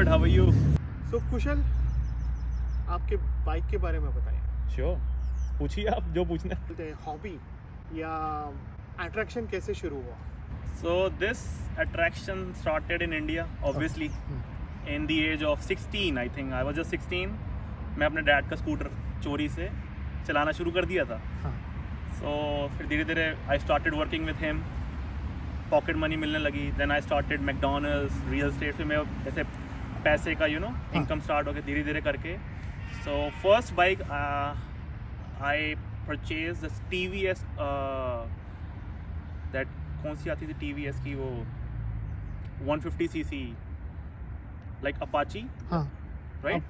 good. How are you? So कुशल, आपके bike के बारे में बताएं। Sure. पूछिए आप जो पूछना है. बोलते हैं हॉबी या अट्रैक्शन कैसे शुरू हुआ? So this attraction started in India, obviously. In the age of 16, I think. I was just 16. मैं अपने डैड का स्कूटर चोरी से चलाना शुरू कर दिया था. So फिर धीरे धीरे I started working with him. Pocket money मिलने लगी. Then I started McDonald's, real estate. फिर मैं ऐसे पैसे का इनकम स्टार्ट हो गया धीरे धीरे करके. So first bike I purchased this TVS that कौन सी आती थी TVS की वो 150cc like Apache. हाँ. Right?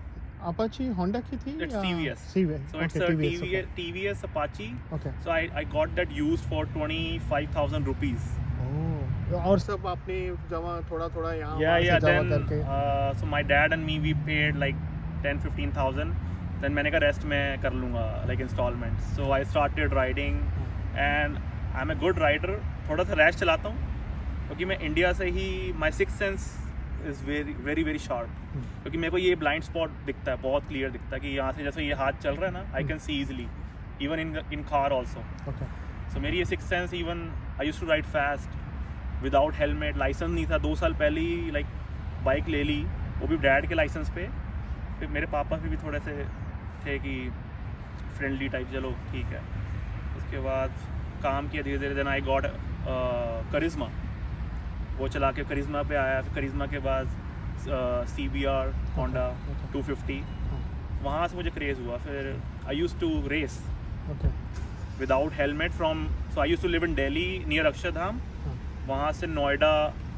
Apache Honda की थी? It's TVS. TVS. So it's a TVS Apache. Okay. So I got that used for 25,000 rupees. और सब आपने जमा थोड़ा यहाँ Yeah. Then करके so my dad and me we paid like 10-15,000. Then मैंने कहा रेस्ट मैं कर लूँगा like installments. So I started riding and I'm a good rider. थोड़ा सा रैश चलाता हूँ क्योंकि मैं इंडिया से ही my sixth sense is very very sharp. क्योंकि मेरे को ये ब्लाइंड स्पॉट दिखता है, बहुत क्लियर दिखता है कि यहाँ से जैसे ये हाथ चल रहा है ना, I can see easily even in car also. Okay. So मेरी ये sixth sense even I used to ride fast without helmet. Licence नहीं था 2 साल पहले ही लाइक बाइक ले ली, वो भी डैड के लाइसेंस पे. फिर मेरे पापा भी थोड़े से थे कि फ्रेंडली टाइप, चलो ठीक है. उसके बाद काम किया धीरे धीरे. देन आई गॉट करिश्मा, वो चला के करिश्मा पे आया. फिर करिश्मा के बाद CBR होंडा 250, वहाँ से मुझे क्रेज़ हुआ. फिर I use to race without helmet from, so I use to live in Delhi near Akshardham. वहाँ से नोएडा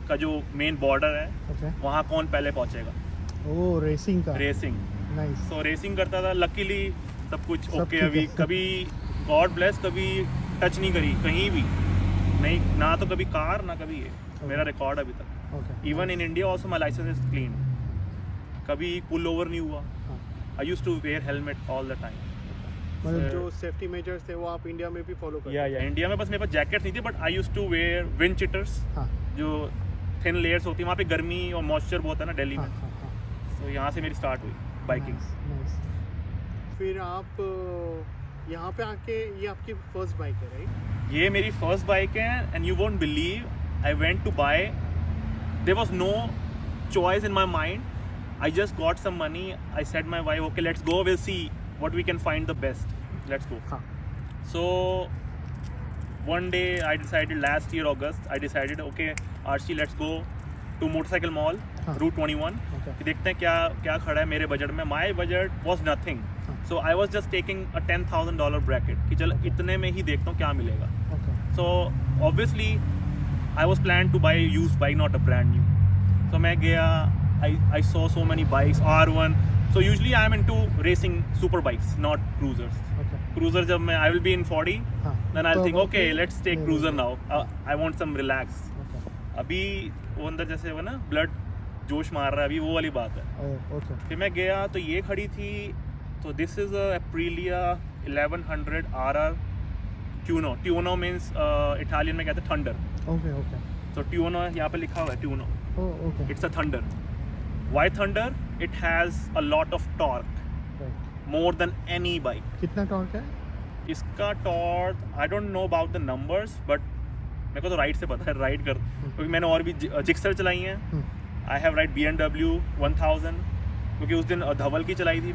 का जो मेन बॉर्डर है वहाँ कौन पहले पहुँचेगा. ओह, रेसिंग का. रेसिंग. नाइस. सो रेसिंग करता था. लकीली सब कुछ ओके. अभी कभी गॉड ब्लेस कभी टच नहीं करी कहीं भी नहीं, ना तो कभी कार ना कभी ये. मेरा रिकॉर्ड अभी तक. Even in India also my licence is clean. कभी पुल ओवर नहीं हुआ. I use to wear helmet all the time. मतलब जो सेफ्टी मेजर्स थे वो आप इंडिया में भी फॉलो करते? या इंडिया में बस मेरे पास जैकेट नहीं थी, but I use to wear windcheaters, जो थिन लेयर्स होती है. वहाँ पे गर्मी और मॉइस्चर बहुत है ना दिल्ली में. तो यहाँ से मेरी स्टार्ट हुई बाइकिंग. फिर आप यहाँ पे आके, ये आपकी फर्स्ट बाइक है राइट? ये मेरी फर्स्ट बाइक है. And you won't believe I went to buy, there was no choice in my mind. I just got some money. I said my wife okay let's go, will see what we can find the best, let's go. So one day I decided, last year August I decided okay Archie let's go to motorcycle mall, Route 21. देखते हैं क्या खड़ा है मेरे budget में. My budget was nothing. So I was just taking a $10,000 bracket कि चल इतने में ही देखता हूँ क्या मिलेगा. So obviously I was planned to buy a used bike, not a brand new. So मैं गया, I saw so many bikes, R1. So usually I am into racing super bikes, not cruisers. Cruiser जब मैं I will be in 40, then I'll think okay let's take cruiser now. I want some relax. अभी वो अंदर जैसे वो ना blood जोश मार रहा है, अभी वो वाली बात है. फिर मैं गया तो ये खड़ी थी. तो this is Aprilia 1100 RR Tuono. Tuono means Italian में कहते हैं थंडर. So Tuono यहाँ पे लिखा हुआ है Tuono. It's a thunder. Why thunder? It has a lot of torque, more than any bike. कितना टॉर्क है इसका torque? I don't know about the numbers, but मेरे को तो राइड से पता है, राइड कर क्योंकि मैंने और भी जिक्सर चलाई हैं. I have ride BMW 1000 क्योंकि उस दिन धवल की चलाई थी.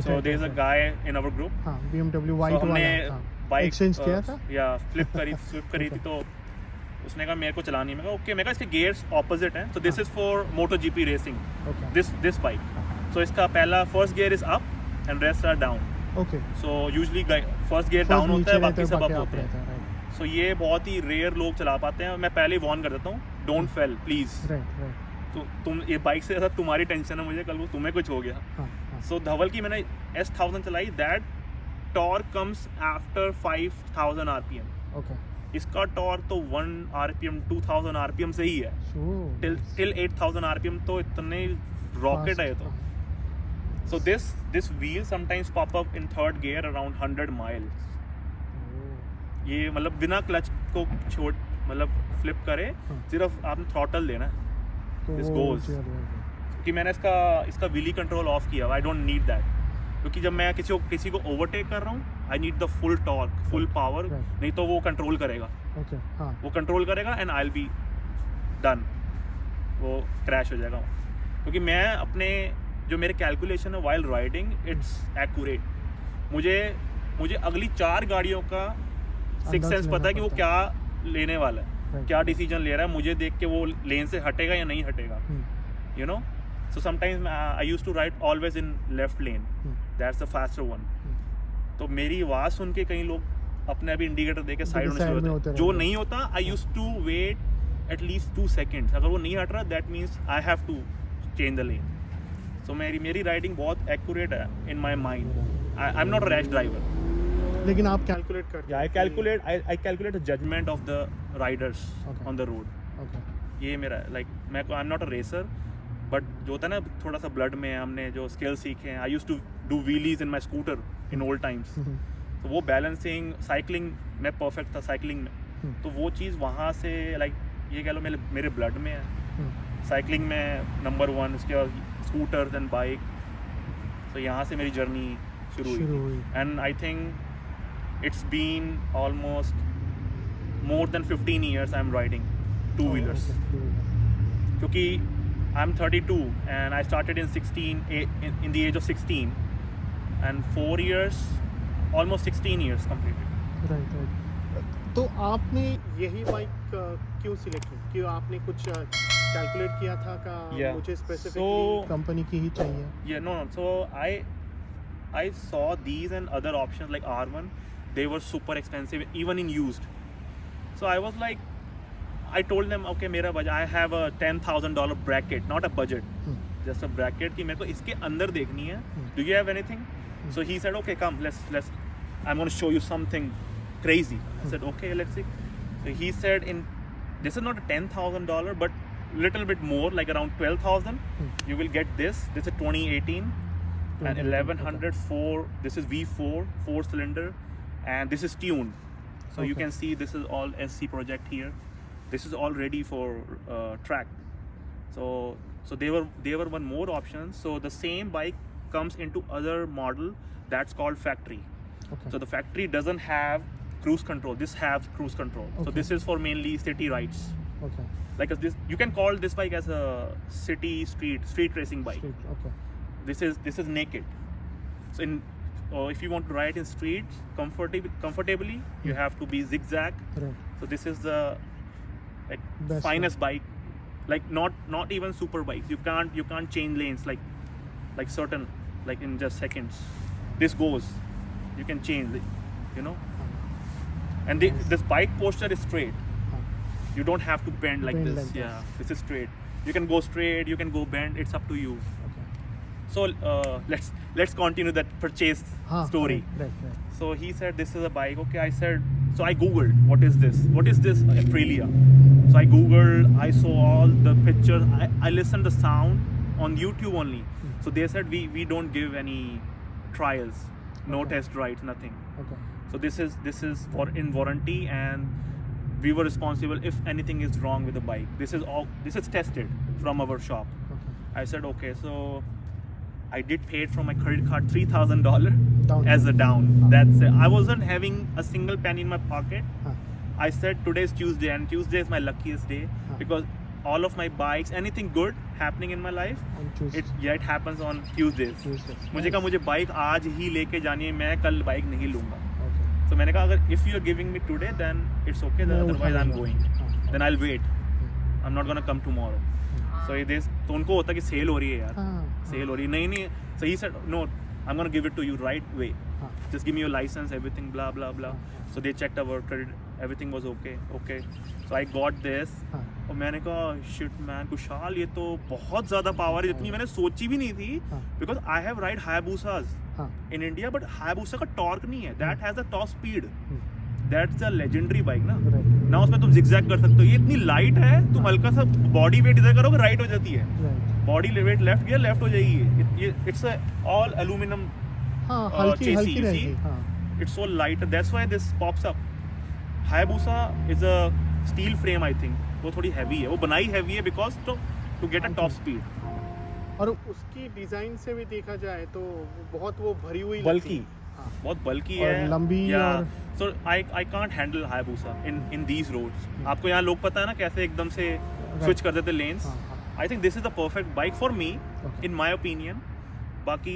So there is a guy in our group. BMW white हमने बाइक एक्सचेंज किया था या स्विफ्ट करी थी. तो उसने कहा मेरे को चलानी है. मैं कहा ओके. मैं कहा इसके गेयर्स ऑपोजिट हैं. So this is for MotoGP racing, this bike. So इसका पहला first gear is up and rest are down. So usually first gear down होता है, बाकी सब अप होते हैं. सो ये बहुत ही रेयर लोग चला पाते हैं. मैं पहले ही वार्न कर देता हूँ, डोंट फेल प्लीज. तो तुम ये बाइक से ज़्यादा तुम्हारी टेंशन है मुझे, कल वो तुम्हें कुछ हो गया. सो धवल की मैंने S1000 चलाई. That torque comes after 5000 RPM. इसका टॉर्क तो 1 RPM 2000 RPM से ही है. टिल 8000 RPM तो इतने रॉकेट है. तो so this wheel sometimes pop up in third gear around 100 miles. ये मतलब बिना क्लच को मतलब फ्लिप करे, सिर्फ आपने थ्रॉटल देना है. दिस गोज कि मैंने इसका व्हीली कंट्रोल ऑफ किया, आई डोंट नीड दैट, क्योंकि जब मैं किसी को ओवरटेक कर रहा हूँ I need the full torque, full power, नहीं तो वो कंट्रोल करेगा, वो कंट्रोल करेगा and I will be done, वो क्रैश हो जाएगा। क्योंकि मैं अपने जो मेरे कैलकुलेशन है वाइल राइडिंग इट्स एक्यूरेट, मुझे अगली 4 गाड़ियों का सिक्स सेंस पता है कि वो क्या लेने वाला है, क्या डिसीजन ले रहा है, मुझे देख के वो लेन से हटेगा या नहीं हटेगा, you know. So sometimes I used to ride always in left lane. That's the faster one. तो मेरी आवाज़ सुन के कई लोग अपने अभी इंडिकेटर देके साइड होने शुरू होते हैं, जो नहीं होता I used to wait at least 2 seconds, अगर वो नहीं हट रहा that means I have to change the lane. So मेरी राइडिंग बहुत एक्यूरेट है in my mind. I'm not a rash driver. लेकिन आप कैलकुलेट करते हैं? Yeah, I calculate the judgment of the riders on the road. ये मेरा I'm not a racer. But जो होता है ना थोड़ा सा ब्लड में हमने जो स्किल सीखे हैं, I use to do wheelies in my scooter in old times, तो वो बैलेंसिंग साइकिलिंग में परफेक्ट था साइकिलिंग में, तो वो चीज़ वहाँ से ये कह लो मेरे ब्लड में है, साइकिलिंग में नंबर 1, उसके बाद स्कूटर्स एंड बाइक, तो यहाँ से मेरी जर्नी शुरू हुई and I think it's been almost more than 15 years I am riding 2 wheelers, क्योंकि I'm 32 and I started in the age of 16 and 4 years, almost 16 years completed. Right. तो आपने यही बाइक क्यों सिलेक्ट की? क्यों आपने कुछ कैलकुलेट किया था कि मुझे स्पेसिफिकली कंपनी की ही चाहिए? Yeah, no. So I saw these and other options like R1. They were super expensive even in used. So I was like, I told them, okay, मेरा budget, I have a $10,000 bracket, not a budget, just a bracket कि मेरे को इसके अंदर देखनी है. Do you have anything? So he said, okay, come, let's. I'm going to show you something crazy. I said, okay, let's see. So he said, this is not a $10,000, but little bit more, like around 12,000. You will get this. This is 2018 and 1104. This is V4 4-cylinder, and this is tuned. So you can see this is all SC project here. This is all ready for track. So they were one more option. So the same bike comes into other model that's called factory. So the factory doesn't have cruise control. This has cruise control. So this is for mainly city rides. Like this, you can call this bike as a city street racing bike. This is naked. So if you want to ride in streets comfortably, you have to be zigzag. So this is the finest bike, like not even super bikes. You can't change lanes like certain, like in just seconds. This goes, you can change it, you know. And this bike posture is straight. You don't have to bend like this. Yeah, this is straight. You can go straight, you can go bend. It's up to you. So let's continue that purchase story. Right. So he said this is a bike. Okay, I said, so I googled what is this Aprilia. So I googled, I saw all the pictures, I listened the sound on YouTube only. So they said we don't give any trials, no test rides, nothing. So this is for in warranty, and we were responsible if anything is wrong with the bike. This is tested from our shop. I said okay, so I did pay it from my credit card $3,000 as a down. That's it. I wasn't having a single penny in my pocket. I said today is Tuesday, and Tuesday is my luckiest day because all of my bikes, anything good happening in my life, it happens on Tuesdays. मुझे कहा मुझे bike आज ही लेके जानी है, मैं कल bike नहीं लूँगा. So मैंने कहा अगर if you are giving me today, then it's okay. Then otherwise I'm going. Then I'll wait. I'm not gonna come tomorrow. So तो उनको होता कि सेल हो रही है यार, सेल हो रही है. नहीं. So he said no, I'm gonna give it to you right way. Just give me your license, everything, blah blah blah. So they checked our credit, everything was okay. So I got this. और मैंने कहा shit man, Kushal ये तो बहुत ज़्यादा power है, जितनी मैंने सोची भी नहीं थी. Because I have ride Hayabusas in India, but Hayabusa का टॉर्क नहीं है. That has the top speed. That's a legendary bike ना. ना उसमें तुम zigzag कर सकते हो. ये इतनी लाइट है, तुम हल्का सा बॉडी वेट इधर करोगे राइट हो जाती है. Body weight left gear left हो जाएगी. It's a all aluminum chassis. You see, it's so light. That's why this pops up. Hayabusa is a steel frame, I think. वो थोड़ी heavy है. वो बनाई heavy है because to get a top speed. और उसकी डिजाइन से भी देखा जाए तो बहुत वो भरी हुई बल्कि लगती है। हाँ। बहुत बल्कि और है, लंबी और so I can't handle Hayabusa in these roads. आपको यहाँ लोग पता है ना कैसे एकदम से स्विच कर देते लेन्स। हाँ, हाँ। I think this is the perfect bike for me Okay. In my opinion. बाकी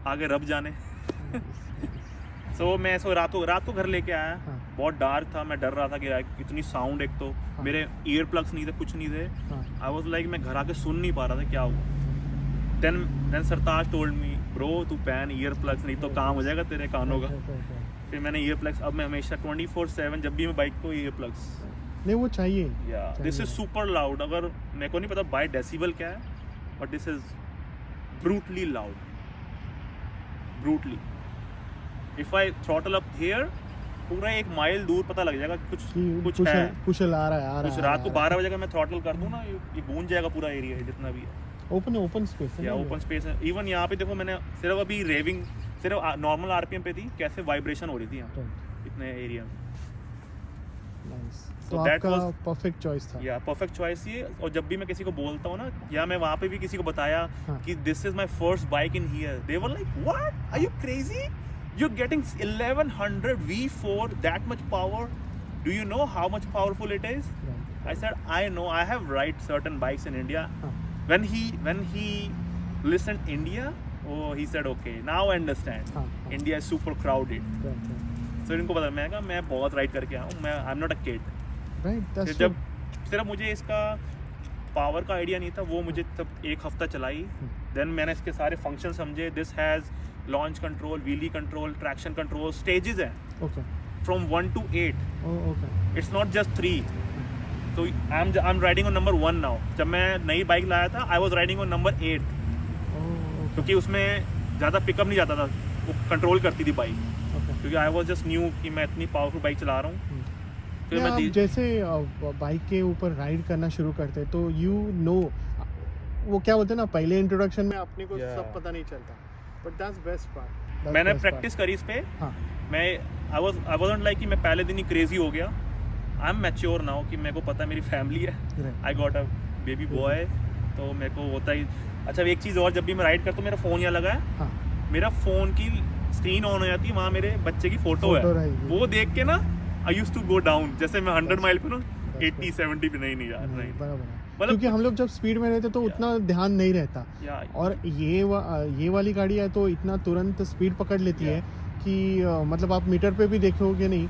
आगे रब जाने। सो मैं ऐसा रात को घर लेके आया। हाँ। बहुत डार्क था, मैं डर रहा था कि इतनी साउंड, एक तो हाँ। मेरे ईयर प्लग्स नहीं थे, कुछ नहीं थे। हाँ। आई वॉज लाइक मैं घर आके सुन नहीं पा रहा था क्या हुआ। देन सरताज टोल्ड मी ब्रो तू पहन ईयर प्लग्स, नहीं तो काम हो जाएगा तेरे कानों का। फिर मैंने ईयर प्लग्स, अब मैं हमेशा 24/7 जब भी मैं बाइक को ईयर प्लग्स। नहीं वो चाहिए। या दिस इज सुपर लाउड। अगर मेरे को नहीं पता बाय डेसिबल क्या है, but this is brutally loud, brutally. If I throttle up here, पूरा 1 माइल दूर पता लग जाएगा कुछ है, कुछ आ रहा है। कुछ। रात को 12 बजे का मैं थ्रॉटल कर दूं ना, ये गूंज जाएगा पूरा एरिया जितना भी है। ओपन स्पेस है। या ओपन स्पेस है। इवन यहाँ पे देखो, मैंने सिर्फ अभी रेविंग सिर्फ नॉर्मल आरपीएम पे थी, कैसे वाइब्रेशन हो रही थी यहाँ इतने एरिया में। नाइस। So तो that आपका was- परफेक्ट चॉइस था। या परफेक्ट चॉइस ये। और जब भी मैं किसी को बोलता हूँ ना, या मैं वहाँ पे भी किसी को बताया हाँ। कि this is my first bike in here, they were like what are you crazy, you getting 1100 V4, that much power, do you know how much powerful it is? I said, I know, I have ride certain bikes in India. Huh. When he listened India, oh, he said, okay, now I understand. Huh. India is super crowded. So इनको पता, मैं कहा मैं बहुत ride करके आया हूँ, मैं I'm not a kid. फिर जब सिर्फ मुझे इसका पावर का आइडिया नहीं था, वो मुझे तब 1 हफ्ता चलाई। देन मैंने इसके सारे फंक्शन समझे। This has launch control, wheelie control, traction control, stages हैं okay. From 1 to 8. Okay. It's not just 3. So I'm riding on number 1 now. जब मैं नई बाइक लाया था, I was riding on number 8, क्योंकि उसमें ज़्यादा पिकअप नहीं जाता था, वो कंट्रोल करती थी बाइक। क्योंकि I was just new कि मैं इतनी पावरफुल बाइक चला रहा हूँ। फिर आप मैं जैसे बाइक के ऊपर राइड करना शुरू करते हैं तो यू नो, वो क्या बोलते हैं ना, पहले इंट्रोडक्शन में अपने को Yeah. सब पता नहीं चलता, बट दैट्स बेस्ट पार्ट। मैंने प्रैक्टिस करी इस पे। हाँ। मैं I wasn't like कि मैं पहले दिन ही क्रेजी हो गया। आई एम मैच्योर नाउ कि मेरे को पता है मेरी फैमिली है। I got a baby boy, तो मेरे को होता ही। अच्छा, एक चीज़ और, जब भी मैं राइड करता हूँ मेरा फ़ोन यहाँ लगा है। हाँ। मेरा फ़ोन की स्क्रीन ऑन हो जाती है, वहाँ मेरे बच्चे की फ़ोटो है। रहेगी। वो देख के ना I used to go down. जैसे मैं 100 माइल पे ना, That's 80-70 पे नहीं यार, नहीं। बराबर है। मतलब- क्योंकि हम लोग जब स्पीड में रहते तो उतना ध्यान नहीं रहता, या और ये वाली गाड़ी है तो इतना तुरंत स्पीड पकड़ लेती है कि मतलब आप मीटर पे भी देखोगे नहीं,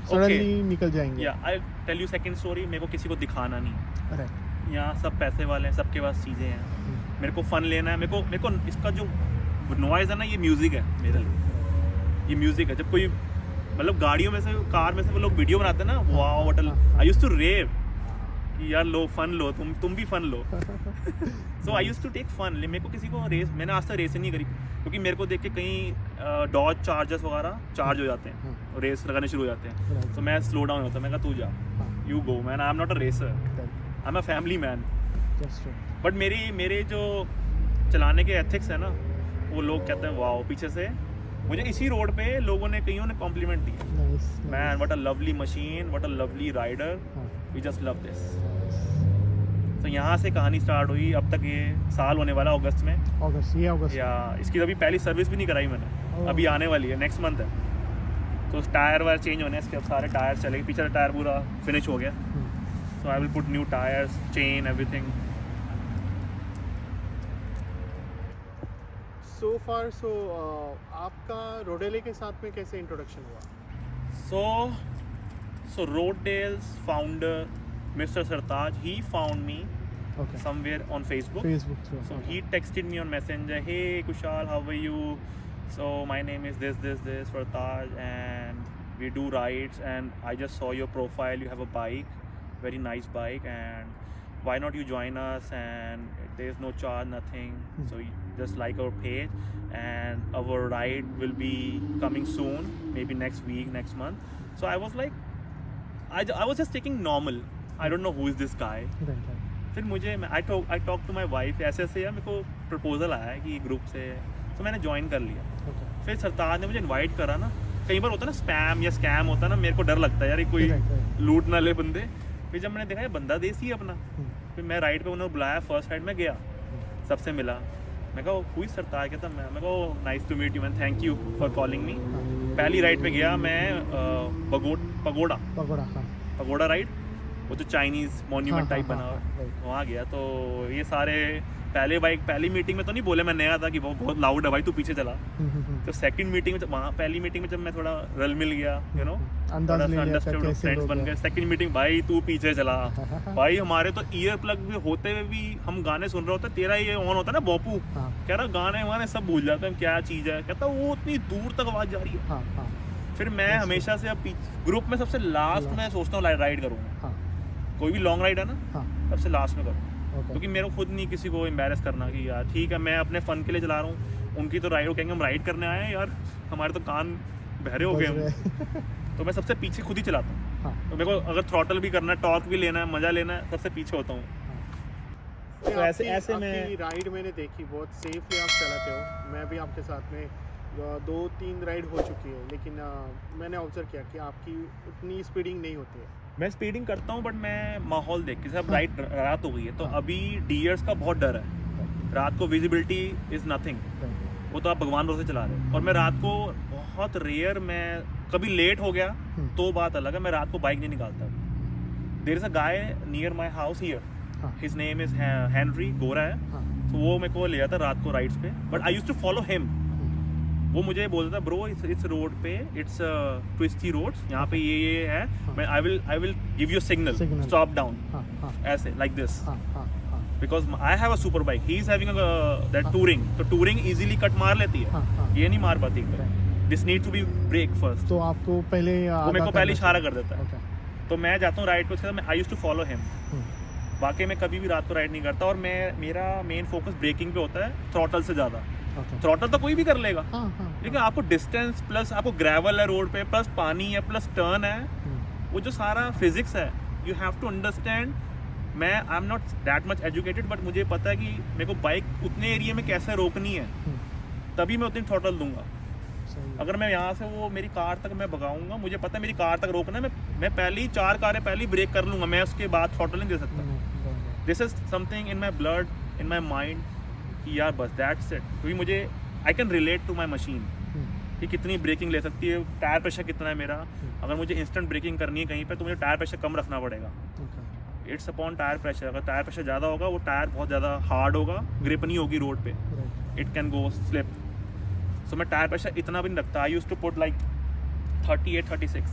सडनली निकल जाएंगे। या I tell you second story. मेरे को किसी को दिखाना नहीं है। राइट। यहाँ सब पैसे वाले हैं, सबके पास चीज़ें हैं। मेरे को फन लेना है। मेरे को इसका जो नॉइज़ है ना, ये म्यूज़िक है मेरे लिए। ये म्यूज़िक है। जब कोई मतलब गाड़ियों में से, कार में से वो लोग वीडियो बनाते हैं ना, wow what I used to rev कि यार लो, फन लो, तुम भी फन लो। So I used to take fun. मेरे को किसी को रेस, मैंने आज तक रेस नहीं करी, क्योंकि मेरे को देख के कहीं डॉज चार्जर्स वगैरह चार्ज हो जाते हैं, रेस लगाने शुरू हो जाते हैं। तो मैं स्लो डाउन होता, मैं कहा तू जा, you go man, I am not a racer, I am a family man. But मेरे जो चलाने के एथिक्स है ना, वो लोग कहते हैं वाओ। पीछे से मुझे इसी रोड पे लोगों ने, कईयों ने कॉम्प्लीमेंट दिया, man what a lovely machine, what a lovely rider, we just love this. तो यहाँ से कहानी स्टार्ट हुई। अब तक ये साल होने वाला अगस्त में। अगस्त या इसकी अभी पहली सर्विस भी नहीं कराई मैंने, अभी आने वाली है, नेक्स्ट मंथ है। तो टायर वायर चेंज होने, इसके अब सारे टायर चलेंगे। पीछे टायर पूरा फिनिश हो गया, so I will put new tyres, chain, everything. So far आपका रोडेले के साथ में कैसे इंट्रोडक्शन हुआ? So Roadale's founder, Mr. Sartaj, he found me somewhere on Facebook. through. So he texted me on Messenger, hey Kushal, how are you? So my name is this Sartaj, and we do rides, and I just saw your profile, you have a bike, very nice bike, and why not you join us? And there's no charge, nothing. So you just like our page, and our ride will be coming soon, maybe next week, next month. So I was like, I was just taking normal. I don't know who is this guy. फिर मुझे I talk to my wife, ऐसे यार मेरे को proposal आया है कि group से, तो मैंने ज्वाइन कर लिया। फिर सरताज ने मुझे इनवाइट करा ना, कई बार होता है ना स्पैम या स्कैम होता है ना, मेरे को डर लगता है यार ये कोई लूट ना ले बंदे। फिर जब मैंने देखा ये बंदा देसी है अपना, फिर मैं राइड पे उन्होंने बुलाया, फर्स्ट राइड में गया। सबसे मिला, मैं कहा हु इज सरताज, कहता मैं कहा nice to meet you man, thank you for calling me. पहली राइड पे गया मैं पगोड़ा हाँ। पगोड़ा राइड, वो जो चाइनीज़ मॉन्यूमेंट टाइप बना हुआ है, वहाँ गया। तो ये सारे पहली मीटिंग में तो नहीं बोले, मैं नया था कि वो बहुत लाउड है भाई तू पीछे चला। तो सेकंड मीटिंग में वहाँ पहली मीटिंग में जब मैं थोड़ा रल मिल गया, यू नो, अंडरस्टूड, फ्रेंड्स बन गए। सेकंड मीटिंग भाई तू पीछे चला भाई, हमारे तो ईयर प्लग भी होते हुए भी हम गाने सुन रहे होते, तेरा ये ऑन होता है ना बॉपू, कह रहा गाने वाने सब भूल जाते हैं क्या चीज़ है, कहता वो उतनी दूर तक आवाज़ जा रही है। फिर मैं हमेशा से अब ग्रुप में सबसे लास्ट में सोचता हूँ राइड करूँगा, कोई भी लॉन्ग राइड है ना सबसे लास्ट में करूँ, क्योंकि मेरे को खुद नहीं किसी को एम्बैरस करना कि यार ठीक है मैं अपने फन के लिए चला रहा हूँ, उनकी तो राइड, वो कहेंगे हम राइड करने आए हैं यार, हमारे तो कान बहरे हो गए हम। तो मैं सबसे पीछे खुद ही चलाता हूँ। तो मेरे को अगर थ्रॉटल भी करना है, टॉर्क भी लेना है, मज़ा लेना है, सबसे पीछे होता हूँ। तो ऐसे में राइड मैंने देखी, बहुत सेफली आप चलाते हो, मैं भी आपके साथ में 2-3 राइड हो चुकी है, लेकिन मैंने ऑब्जर्व किया कि आपकी उतनी स्पीडिंग नहीं होती है। मैं स्पीडिंग करता हूँ बट मैं माहौल देख के, सब रात हो गई है तो अभी डियर्स का बहुत डर है, रात को विजिबिलिटी इज़ नथिंग, वो तो आप भगवान भरोसे चला रहे हो। और मैं रात को बहुत रेयर, मैं कभी लेट हो गया तो बात अलग है, मैं रात को बाइक नहीं निकालता। There is a guy near my house here, his name is Henry, गोरा है, तो वो मेरे को ले जाता रात को राइड्स पे, but I used to follow him. वो मुझे बोलता था ब्रो इस रोड पे इट्स ट्विस्टी रोड्स, यहाँ पे ये है, मैं I will give you signal, stop down, ऐसे like this, because I have a super bike, he is having that touring, तो टूरिंग इजीली कट मार लेती है, ये नहीं मार पाती, this need to be brake first. तो आपको पहले वो मेरे को पहले इशारा कर देता है, तो मैं जाता हूँ राइड पे, I used to follow him. बाकी मैं कभी भी रात को राइड नहीं करता, और मेरा मेन फोकस ब्रेकिंग पे होता है थ्रॉटल से ज़्यादा। थ्रॉटल तो कोई भी कर लेगा, लेकिन आपको डिस्टेंस प्लस आपको ग्रेवल है रोड पे, प्लस पानी है, प्लस टर्न है, वो जो सारा फिजिक्स है, यू हैव टू अंडरस्टैंड। मैं I am not that much educated, but मुझे पता है कि मेरे को बाइक उतने एरिया में कैसे रोकनी है, तभी मैं उतनी थ्रॉटल दूंगा। अगर मैं यहाँ से वो मेरी कार तक मैं भगाऊंगा, मुझे पता है मेरी कार तक रोकना है, मैं पहले ही 4 कारें पहले ही ब्रेक कर लूँगा, मैं उसके बाद थ्रॉटल नहीं दे सकता। This is something in my blood, in my mind, यार बस दैट्स इट। क्योंकि मुझे I can relate to my machine कि कितनी ब्रेकिंग ले सकती है, टायर प्रेशर कितना है मेरा, अगर मुझे इंस्टेंट ब्रेकिंग करनी है कहीं पे तो मुझे टायर प्रेशर कम रखना पड़ेगा। इट्स अपॉन टायर प्रेशर, अगर टायर प्रेशर ज़्यादा होगा वो टायर बहुत ज़्यादा हार्ड होगा, ग्रिप नहीं होगी रोड पे, it can go slip. So मैं टायर प्रेशर इतना भी नहीं रखता, I use to put like 38-36,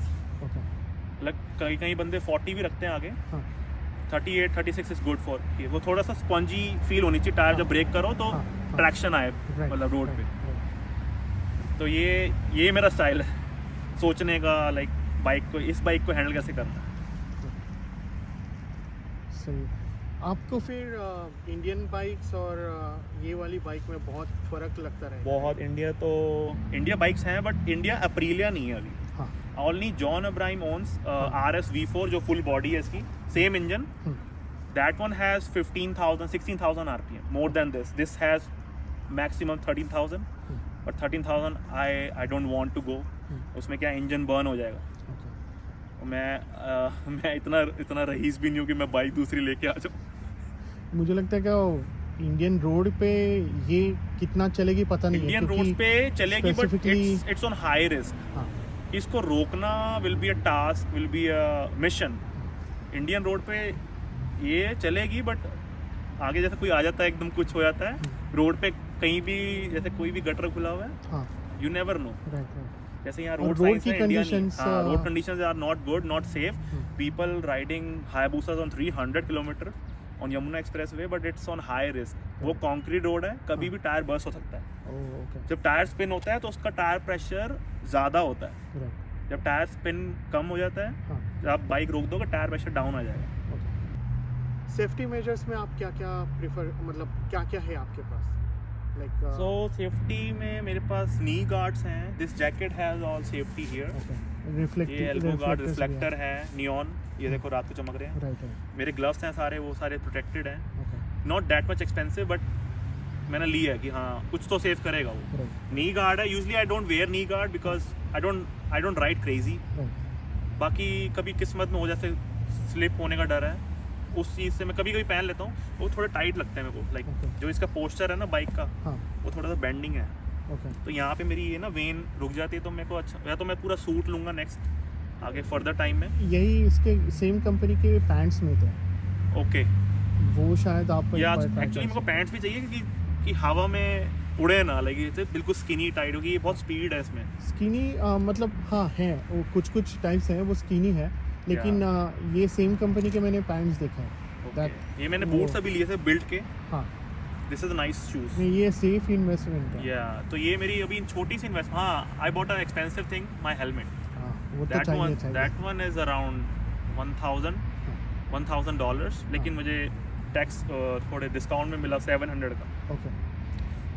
like कहीं बंदे 40 भी रखते हैं आगे, 38-36 इज गुड फॉर, वो थोड़ा सा स्पंजी फील होनी चाहिए टायर, जब ब्रेक करो तो ट्रैक्शन आए मतलब रोड पे। तो ये मेरा स्टाइल है सोचने का, लाइक इस बाइक को हैंडल कैसे करना है। सही। आपको फिर इंडियन बाइक्स और ये वाली बाइक में बहुत फ़र्क लगता रहा? बहुत। इंडिया बाइक्स हैं, बट इंडिया अप्रीलिया नहीं है अभी। Only John Abraham owns RS V4 जो फुल बॉडी है इसकी, same engine, that one has 15,000-16,000 RPM, more than this has maximum 13,000, but 13,000 I don't want to go, उसमें क्या इंजन बर्न हो जाएगा। मैं इतना रईस भी नहीं हूँ कि मैं बाइक दूसरी लेके आ जाऊँ। मुझे लगता है कि इंडियन रोड पे ये कितना चलेगी पता नहीं है। इंडियन रोड पे चलेगी, but it's on high risk. इसको रोकना will be a task, will be a mission. Indian road पे ये चलेगी, बट आगे जैसे कोई आ जाता है, एकदम कुछ हो जाता है रोड पे, कहीं भी जैसे कोई भी गटर खुला हुआ है, यू नेवर नो। जैसे यहाँ road conditions are not good, not safe, people riding Hayabusa on 300 kilometre on Yamuna expressway, but it's on high risk. वो कंक्रीट रोड है, कभी भी टायर बर्स्ट हो सकता है। जब टायर स्पिन होता है तो उसका टायर प्रेशर ज़्यादा होता है, जब टायर स्पिन कम हो जाता है, जब आप बाइक रोक दोगे टायर प्रेशर डाउन आ जाएगा। सेफ्टी मेजर्स में आप क्या प्रेफर, मतलब क्या है आपके पास? So safety में मेरे पास नी गार्ड्स हैं, this jacket has all safety here, ये एल्बो गार्ड, रिफ्लेक्टर है, नियॉन, ये देखो रात को चमक रहे हैं। मेरे ग्लव्स हैं सारे, वो सारे प्रोटेक्टेड हैं, not that much expensive, but मैंने लिया है कि हाँ कुछ तो सेव करेगा वो। नी गार्ड है, usually I don't wear knee guard because I don't ride crazy. बाकी कभी किस्मत में हो जाए स्लिप होने का डर है, उस चीज़ से मैं कभी कभी पहन लेता हूँ, वो थोड़े टाइट लगते हैं मेरे को, लाइक Okay. जो इसका पोस्चर है ना बाइक का, हाँ वो थोड़ा सा बेंडिंग है, ओके तो यहाँ पे मेरी ये ना वेन रुक जाती है, तो मेरे को अच्छा, या तो मैं पूरा सूट लूँगा नेक्स्ट आगे फर्दर टाइम में। यही इसके सेम कंपनी के पैंट्स में थे ओके, वो शायद आप या एक्चुअली मेरे को पैंट्स भी चाहिए कि हवा में उड़े ना, लगे जैसे बिल्कुल स्किनी टाइट होगी, ये बहुत स्पीड है इसमें। स्किनी मतलब हाँ है, वो कुछ टाइप्स हैं वो स्किनी है, लेकिन ये सेम कंपनी के मैंने पैंट्स देखे हैं। ये मैंने बूट्स अभी लिए थे बिल्ड के, हाँ दिस इज नाइस शूज। नहीं, ये सेफ इन्वेस्टमेंट है। या तो ये मेरी अभी छोटी सी इन्वेस्ट, हाँ I bought an expensive thing, my helmet, हाँ वो तो चाहिए। दैट वन इज अराउंड $1,000, लेकिन मुझे टैक्स थोड़े डिस्काउंट में मिला 700 का। ओके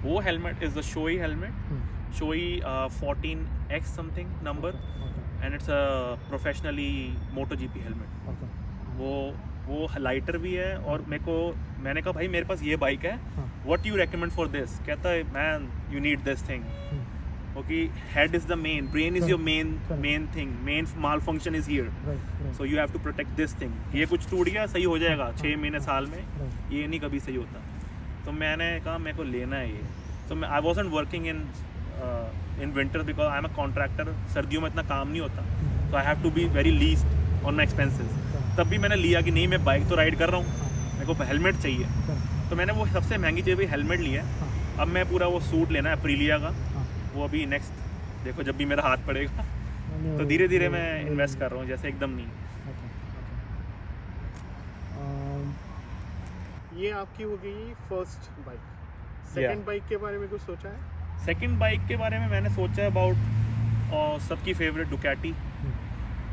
वो helmet is the Shoei helmet, Shoei 14X something number, and it's a professionally moto GP helmet. Okay वो लाइटर भी है, और मैंने कहा भाई मेरे पास ये बाइक है, what you recommend for this? कहता है man you need this thing, क्योंकि head is the main, brain is your main thing, main माल function is here, so you have to protect this thing. ये कुछ टूट गया सही हो जाएगा 6 महीने साल में, ये नहीं कभी सही होता। तो मैंने कहा मेरे को लेना है ये, तो I wasn't working in winter because I am a contractor, सर्दियों में इतना काम नहीं होता, तो I have to be very least on my expenses. तब भी मैंने लिया कि नहीं मैं बाइक तो राइड कर रहा हूँ, मेरे को हेलमेट चाहिए, तो मैंने वो सबसे महंगी चीज़ भी हेलमेट लिया है। अब मैं पूरा वो सूट लेना है अप्रीलिया का, वो अभी नेक्स्ट देखो जब भी मेरा हाथ पड़ेगा, तो धीरे धीरे मैं इन्वेस्ट कर रहा हूँ, जैसे एकदम नहीं। ये आपकी हो गई फर्स्ट बाइक। सेकंड बाइक के बारे में कुछ सोचा है? सेकंड बाइक के बारे में मैंने सोचा है अबाउट सबकी फेवरेट डुकाटी,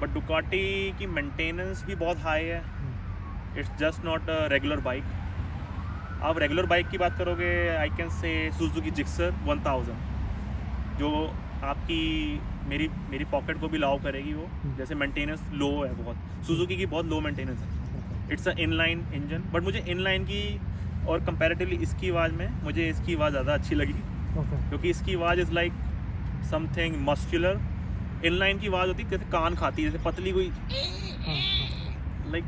बट डुकाटी की मेंटेनेंस भी बहुत हाई है, it's just not a regular bike. आप रेगुलर बाइक की बात करोगे, I can say Suzuki Gixxer 1000, जो आपकी मेरी पॉकेट को भी अलाउ करेगी वो, जैसे मेंटेनेंस लो है बहुत, सुजुकी की बहुत लो मेंटेनेंस है। It's a inline engine, but मुझे इनलाइन की और कंपैरेटिवली इसकी आवाज़ में मुझे इसकी आवाज़ ज़्यादा अच्छी लगी, क्योंकि इसकी आवाज़ is like something muscular. Inline की आवाज़ होती है जैसे कान खाती है, जैसे पतली कोई, लाइक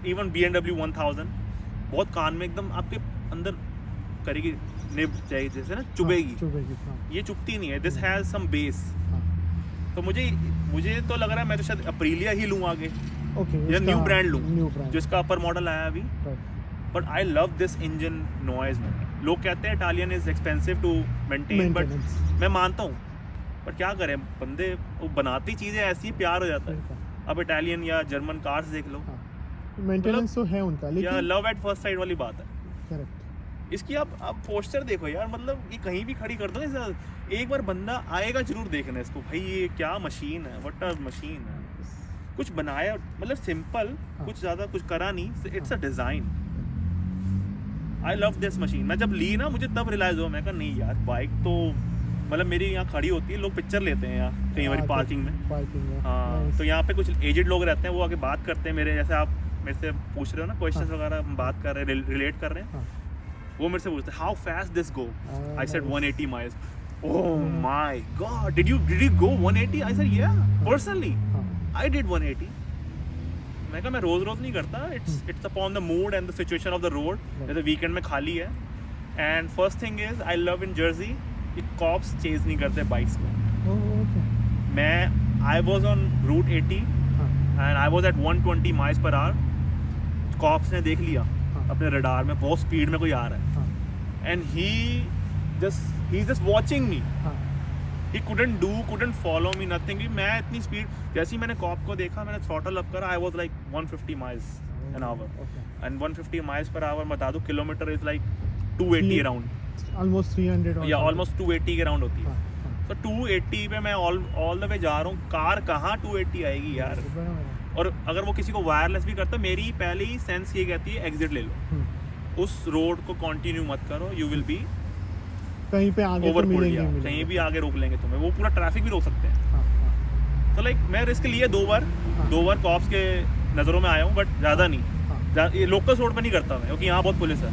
इवन BMW 1000 बहुत कान में एकदम आपके अंदर करेगी, निब जाएगी, जैसे ना चुभेगी। ये चुभती नहीं है, दिस हैज़ सम बेस। तो मुझे तो लग रहा है मैं तो शायद अप्रीलिया ही लूँ आगे, या न्यू ब्रांड लूँ, जिसका अपर मॉडल आया अभी। But I love this engine noise में। लोग कहते हैं Italian is expensive to maintain, but मैं मानता हूँ, पर क्या करें बंदे, वो बनाती चीज़ें ऐसी, प्यार हो जाता है। अब इटालियन या जर्मन कार्स देख लो, मेंटेनेंस तो है उनका, लेकिन लव एट फर्स्ट साइड वाली बात है। करेक्ट। इसकी आप पोस्टर देखो यार, मतलब ये कहीं भी खड़ी कर दो ना, एक बार बंदा आएगा जरूर देखना इसको, भाई ये क्या मशीन है, व्हाट अ मशीन है। कुछ बनाया, मतलब सिंपल, कुछ ज़्यादा कुछ करा नहीं, it's a design. I love this machine. मैं जब ली ना, मुझे तब रियलाइज हुआ, मैं कहा नहीं यार बाइक तो, मतलब मेरी यहाँ खड़ी होती है, लोग पिक्चर लेते हैं यहाँ कई बार पार्किंग में। हाँ, तो यहाँ पे कुछ एजेड लोग रहते हैं, वो आके बात करते हैं मेरे, जैसे आप मेरे से पूछ रहे हो ना क्वेश्चंस वगैरह, हम बात कर रहे हैं, रिलेट कर रहे हैं, वो मेरे से पूछते हैं how fast this go, I said 180 miles. Oh my God, did you go 180? I said yeah, personally I did 180। मैं कहा मैं रोज नहीं करता, it's upon the mood and the situation of the road, जैसे वीकेंड में खाली है। And first thing is I love in Jersey कि कॉप्स चेज नहीं करते बाइक्स को। मैं I was on route 80 and I was at 120 miles per hour, cops ने देख लिया अपने रडार में बहुत स्पीड में कोई आ रहा है, and he just watching me, he couldn't follow me, nothing। मैं इतनी स्पीड, जैसे ही मैंने कॉप को देखा, मैंने थ्रॉटल अप करा, I was like 150 miles an hour, and 150 miles per our बता दो kilometre is like 280 around, almost 300 या ऑलमोस्ट 280 के अराउंड होती है। तो 280 पे मैं ऑल द वे जा रहा हूँ, कार कहाँ 280 आएगी यार। और अगर वो किसी को वायरलेस भी करता, मेरी पहले ही सेंस ये कहती है एग्जिट ले लो, उस रोड को कंटिन्यू मत करो, यू विल बी कहीं पे आगे तो मिलेंगे, कहीं भी आगे रोक लेंगे तुम्हें, वो पूरा ट्रैफिक भी रोक सकते हैं। तो लाइक मैं रिस्क लिए 2 बार कॉप्स के नज़रों में आया हूँ, बट ज़्यादा नहीं, ये लोकल रोड पे नहीं करता मैं, क्योंकि यहाँ बहुत पुलिस है,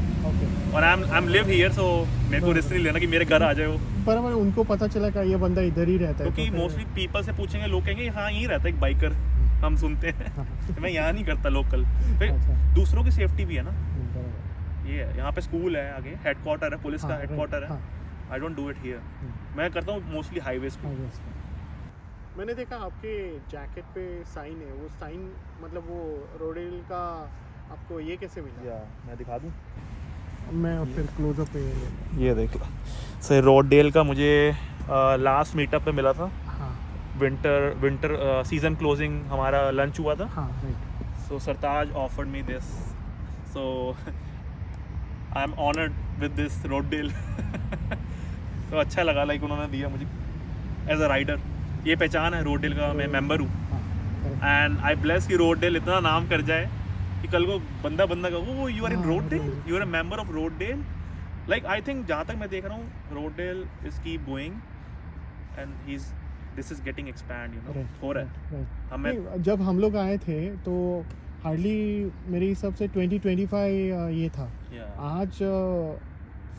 और आई एम लिव हियर, सो मेरे को रिस्क नहीं लेना कि मेरे घर आ जाए वो। पर अगर उनको पता चला कि ये बंदा इधर ही रहता है, क्योंकि मोस्टली पीपल से पूछेंगे, लोग कहेंगे हाँ यहीं रहता है एक बाइकर, हम सुनते हैं। हाँ, मैं यहाँ नहीं करता लोकल। फिर अच्छा। दूसरों की सेफ्टी भी है ना, बराबर। ये है। यहाँ पे स्कूल है, आगे हेडक्वार्टर है, पुलिस का हाँ, हेडक्वार्टर है। हाँ, I don't do it here. Hmm, मैं करता हूँ मोस्टली हाईवेज पे। हाँ, yes, मैंने देखा आपके जैकेट पे साइन है, वो साइन मतलब वो रोडेल का आपको ये कैसे मिला? या मैं दिखा दूँ, मैं फिर क्लोजअप पे ले लूँ। ये देख लो। सर रोडेल का मुझे लास्ट मीटअप पे मिला था। हाँ, विंटर सीजन क्लोजिंग हमारा लंच हुआ था। हाँ, right. So Sartaj offered me this, so I'm honored with this road deal. So अच्छा लगा, लाइक उन्होंने दिया मुझे एज अ राइडर। ये पहचान है रोड डेल का, मैं मेंबर हूँ। हाँ, correct। एंड आई ब्लेस कि रोड डेल इतना नाम कर जाए कि कल को बंदा का वो यू आर इन हाँ, road dale, right। You are a member of road dale. Like I think जहाँ तक मैं देख रहा हूँ road dale is keep going and this is getting expand, you know, Right, हो रहा है। right, right। हमें नहीं, जब हम लोग आए थे तो हार्डली मेरे हिसाब से 20-25 ये था। आज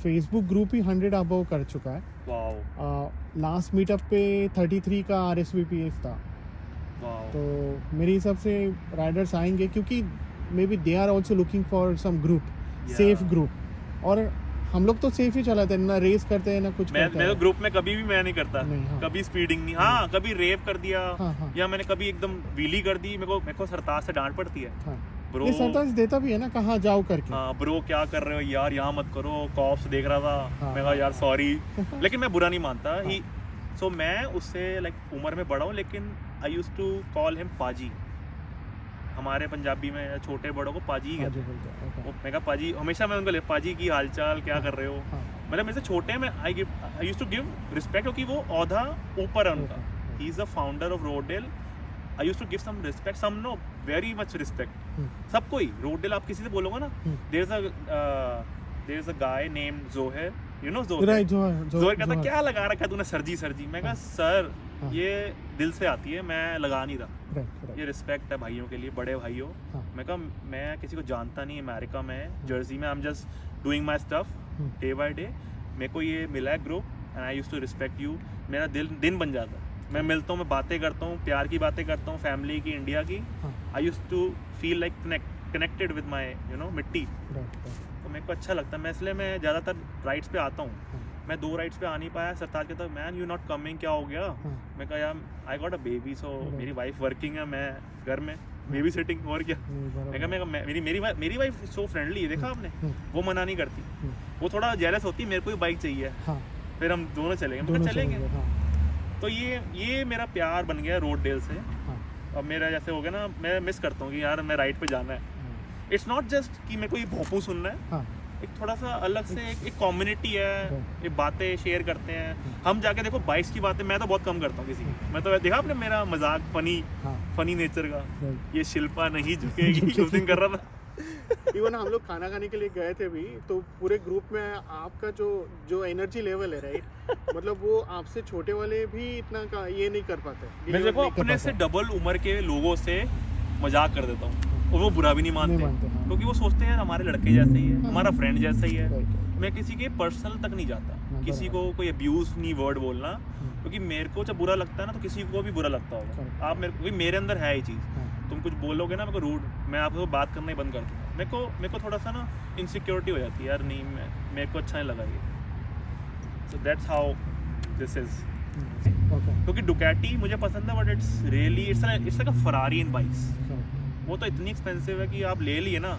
फेसबुक ग्रुप ही 100 अबव कर चुका है। वाओ लास्ट मीटअप पे 33 का RSVP था। वाओ तो मेरे हिसाब से राइडर्स आएंगे क्योंकि may be they are also looking for some group, safe group. और हम लोग तो सेफ ही चलाते हैं ना, रेस करते हैं ना कुछ मैं करते तो हैं। ग्रुप में कभी भी मैं नहीं करता, नहीं, हाँ। कभी स्पीडिंग नहीं। हाँ, कभी रेव कर दिया, हाँ, हाँ। या मैंने कभी एकदम व्हीली कर दी, मेरे को सरताज से डांट पड़ती है। हाँ। ब्रो ये सरताज देता भी है ना कहाँ जाओ करके। हाँ ब्रो क्या कर रहे हो यार, यहाँ मत करो, कॉप्स देख रहा था। हाँ, मैं कहा यार हाँ। सॉरी, लेकिन मैं बुरा नहीं मानता हाँ। ही। सो मैं उससे लाइक उम्र में बड़ा हूँ, लेकिन आई यूज टू कॉल हिम पाजी। हमारे पंजाबी में छोटे बड़ों को पाजी ही हाँ, कहते जो हैं। बोलते हैं, okay। मैं कहा पाजी, हमेशा मैं उनको पाजी की हालचाल क्या कर रहे हो। हाँ, मतलब मेरे से छोटे हैं, मैं I used to give respect, क्योंकि वो औधा ऊपर है उनका। okay। He is the founder of Rodel. I used to give some respect, some no very much respect. सबको ही रोडेल आप किसी से बोलोगे ना, there is a guy named Zoher, you know Zoher. Right. Zoher कहता क्या लगा रखा है तूने सरजी सरजी। मैं कहा सर हाँ। ये दिल से आती है, मैं लगा नहीं रहा। राइट, ये रिस्पेक्ट है भाइयों के लिए, बड़े भाइयों। हाँ। मैं कहा मैं किसी को जानता नहीं, अमेरिका में जर्सी में, I am just doing my stuff day by day. मेरे को ये मिला है group and I used to respect you. मेरा दिन बन जाता है, मैं मिलता हूँ, मैं बातें करता हूँ, प्यार की बातें करता हूँ, फैमिली की, इंडिया की। हाँ। I used to feel like connected with my you know मिट्टी। राइट। तो मेरे को अच्छा लगता है, मैं इसलिए मैं ज़्यादातर राइड्स पे आता हूँ। हाँ। मैं 2 राइड्स पे आ नहीं पाया। सरताज कहता मैन यू नॉट कमिंग, क्या हो गया। हाँ। मैं कहा यार I got a baby, so Right। मेरी वाइफ वर्किंग है, मैं घर में बेबी सिटिंग, और क्या। नहीं, बराबर। मेरी वाइफ सो फ्रेंडली है, देखा आपने, वो मना नहीं करती। हम्म। वो थोड़ा जेलस होती है, मेरे को भी बाइक चाहिए, हाँ, फिर हम दोनों चलेंगे। मैं दोनों कहा, चलेंगे। हाँ, तो ये मेरा प्यार बन गया रोड डेल से। हाँ, अब मेरा जैसे हो गया ना, मैं मिस करता हूँ कि यार मैं राइड पे जाना है। हाँ, इट्स नॉट जस्ट कि मेरे को ये भोंपू सुनना है, हाँ, एक थोड़ा सा अलग से एक कम्युनिटी है, Right। एक बातें शेयर करते हैं हम। जाके देखो बाइक्स की बातें मैं तो बहुत कम करता हूँ किसी की। मैं तो देखा आपने मेरा मजाक फनी नेचर का, right। ये शिल्पा नहीं झुकेगी उस दिन कर रहा था। इवन हम लोग खाना खाने के लिए गए थे भी, तो पूरे ग्रुप में आपका जो एनर्जी लेवल है, राइट, मतलब वो आपसे छोटे वाले भी इतना का ये नहीं कर पाते। मैं देखो अपने से डबल उम्र के लोगों से मजाक कर देता हूँ, और वो बुरा भी नहीं मानते, हाँ। क्योंकि वो सोचते हैं यार हमारे लड़के जैसे ही है, हमारा फ्रेंड जैसा ही है। Right। मैं किसी के पर्सनल तक नहीं जाता, हाँ, किसी को बराबर। कोई अब्यूज नहीं वर्ड बोलना, हम्म। क्योंकि मेरे को जब बुरा लगता है ना तो किसी को भी बुरा लगता होगा। Correct। आप मेरे अंदर है ये चीज़। हाँ, तुम कुछ बोलोगे ना मेरे को रूड, मैं आपको बात करना ही बंद कर दूँगा। मेरे को थोड़ा सा ना इनसिक्योरिटी हो जाती है यार, नहीं मेरे को अच्छा नहीं लगा ये। So that's how this is. okay। क्योंकि डुकैटी मुझे पसंद है, but it's really it's like a Ferrari in bikes. Correct। वो तो इतनी एक्सपेंसिव है कि आप ले लिए ना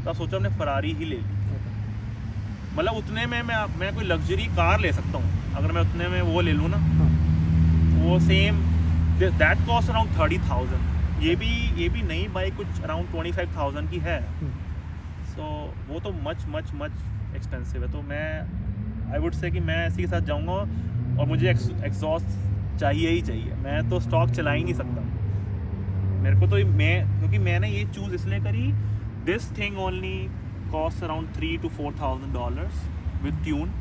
तो आप सोचो हमने फरारी ही ले ली। Okay। मतलब उतने में मैं कोई लग्जरी कार ले सकता हूँ, अगर मैं उतने में वो ले लूँ ना, हाँ, वो सेम दैट कॉस्ट अराउंड 30,000। ये भी नई बाइक कुछ अराउंड 25,000 की है। सो वो तो मच मच मच एक्सपेंसिव है। तो मैं आई वुड से कि मैं इसी के साथ जाऊँगा, और मुझे एग्जॉस्ट चाहिए ही चाहिए। मैं तो स्टॉक चला ही नहीं सकता मेरे को तो। क्योंकि मैंने ये चूज़ इसलिए करी, this thing only cost around $3,000 to $4,000 with tune,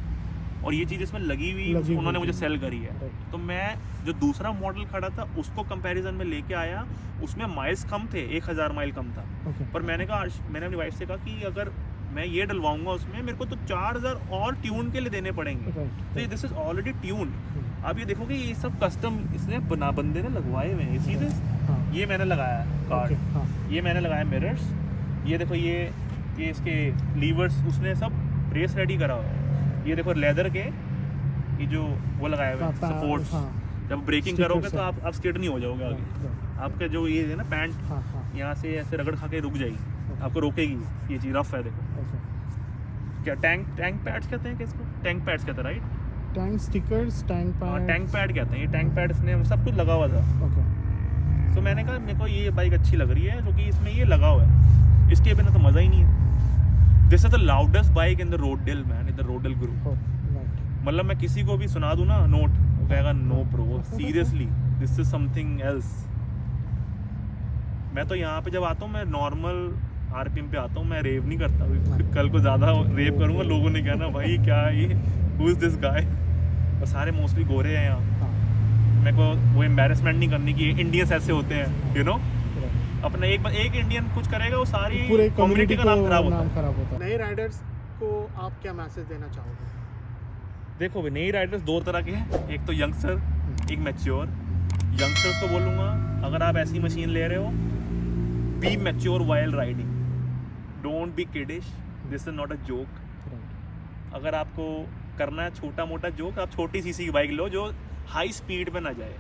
और ये चीज़ इसमें लगी हुई उन्होंने मुझे सेल करी है। Right। तो मैं जो दूसरा मॉडल खड़ा था उसको कंपैरिजन में लेके आया, उसमें माइल्स कम थे, 1,000 माइल कम था। Okay। पर मैंने अपनी वाइफ से कहा कि अगर मैं ये डलवाऊंगा उसमें, मेरे को तो 4,000 और ट्यून के लिए देने पड़ेंगे। Right। तो दिस इज ऑलरेडी ट्यून। आप ये देखोगे ये सब कस्टम इसने बंदे ने लगवाए हुए हैं, इसी दिस हाँ ये मैंने लगाया ओके कार्ड, हाँ ये मैंने लगाया मिरर्स, ये देखो ये इसके लीवर्स उसने सब रेस रेडी करा हुआ है। ये देखो लेदर के ये जो वो लगाए हुए सपोर्ट्स, हाँ जब ब्रेकिंग Stickers करोगे तो है। आप स्किड नहीं हो जाओगे आगे। right, आपका जो ये है ना पैंट हाँ हाँ यहाँ से ऐसे रगड़ खा के रुक जाएगी, आपको रोकेगी। ये चीज़ रफ है देखो। ओके क्या टैंक पैड्स कहते हैं किसको? टैंक पैड्स कहते हैं राइट? टैंक स्टिकर्स टैंक हाँ पैड टैंक पैड कहते हैं। ये टैंक पैड्स ने सब कुछ लगा हुआ था। ओके तो मैंने कहा मेरे को ये बाइक अच्छी लग रही है क्योंकि इसमें ये लगा हुआ है, इसके बिना तो मज़ा ही नहीं है। This is the loudest bike in the Rodel man, in the Rodel group. Right मतलब मैं किसी को भी सुना दूँ ना नोट, वो कहेगा no bro seriously this is something else. मैं तो यहाँ पे जब आता हूँ मैं नॉर्मल आरपीएम पे आता हूँ, मैं रेव नहीं करता। कल को ज़्यादा रेव करूँगा लोगों ने कहना भाई क्या है ये, हु इज दिस गाय। और सारे मोस्टली गोरे हैं यहाँ। हाँ मेरे को वो एम्बेरसमेंट नहीं करनी कि इंडियंस ऐसे होते हैं यू नो। अपना एक इंडियन कुछ करेगा वो सारी पूरे कम्युनिटी का नाम खराब होता है। खराब होता है। नए राइडर्स को आप क्या मैसेज देना चाहोगे? देखो भाई नई राइडर्स दो तरह के हैं, एक तो यंगस्टर, एक मैच्योर। यंगस्टर्स को बोलूँगा अगर आप ऐसी मशीन ले रहे हो, be mature while riding, don't be kiddish, this is not a joke. अगर आपको करना है छोटा मोटा जोक, आप छोटी सीसी की बाइक लो जो हाई स्पीड पे ना जाए।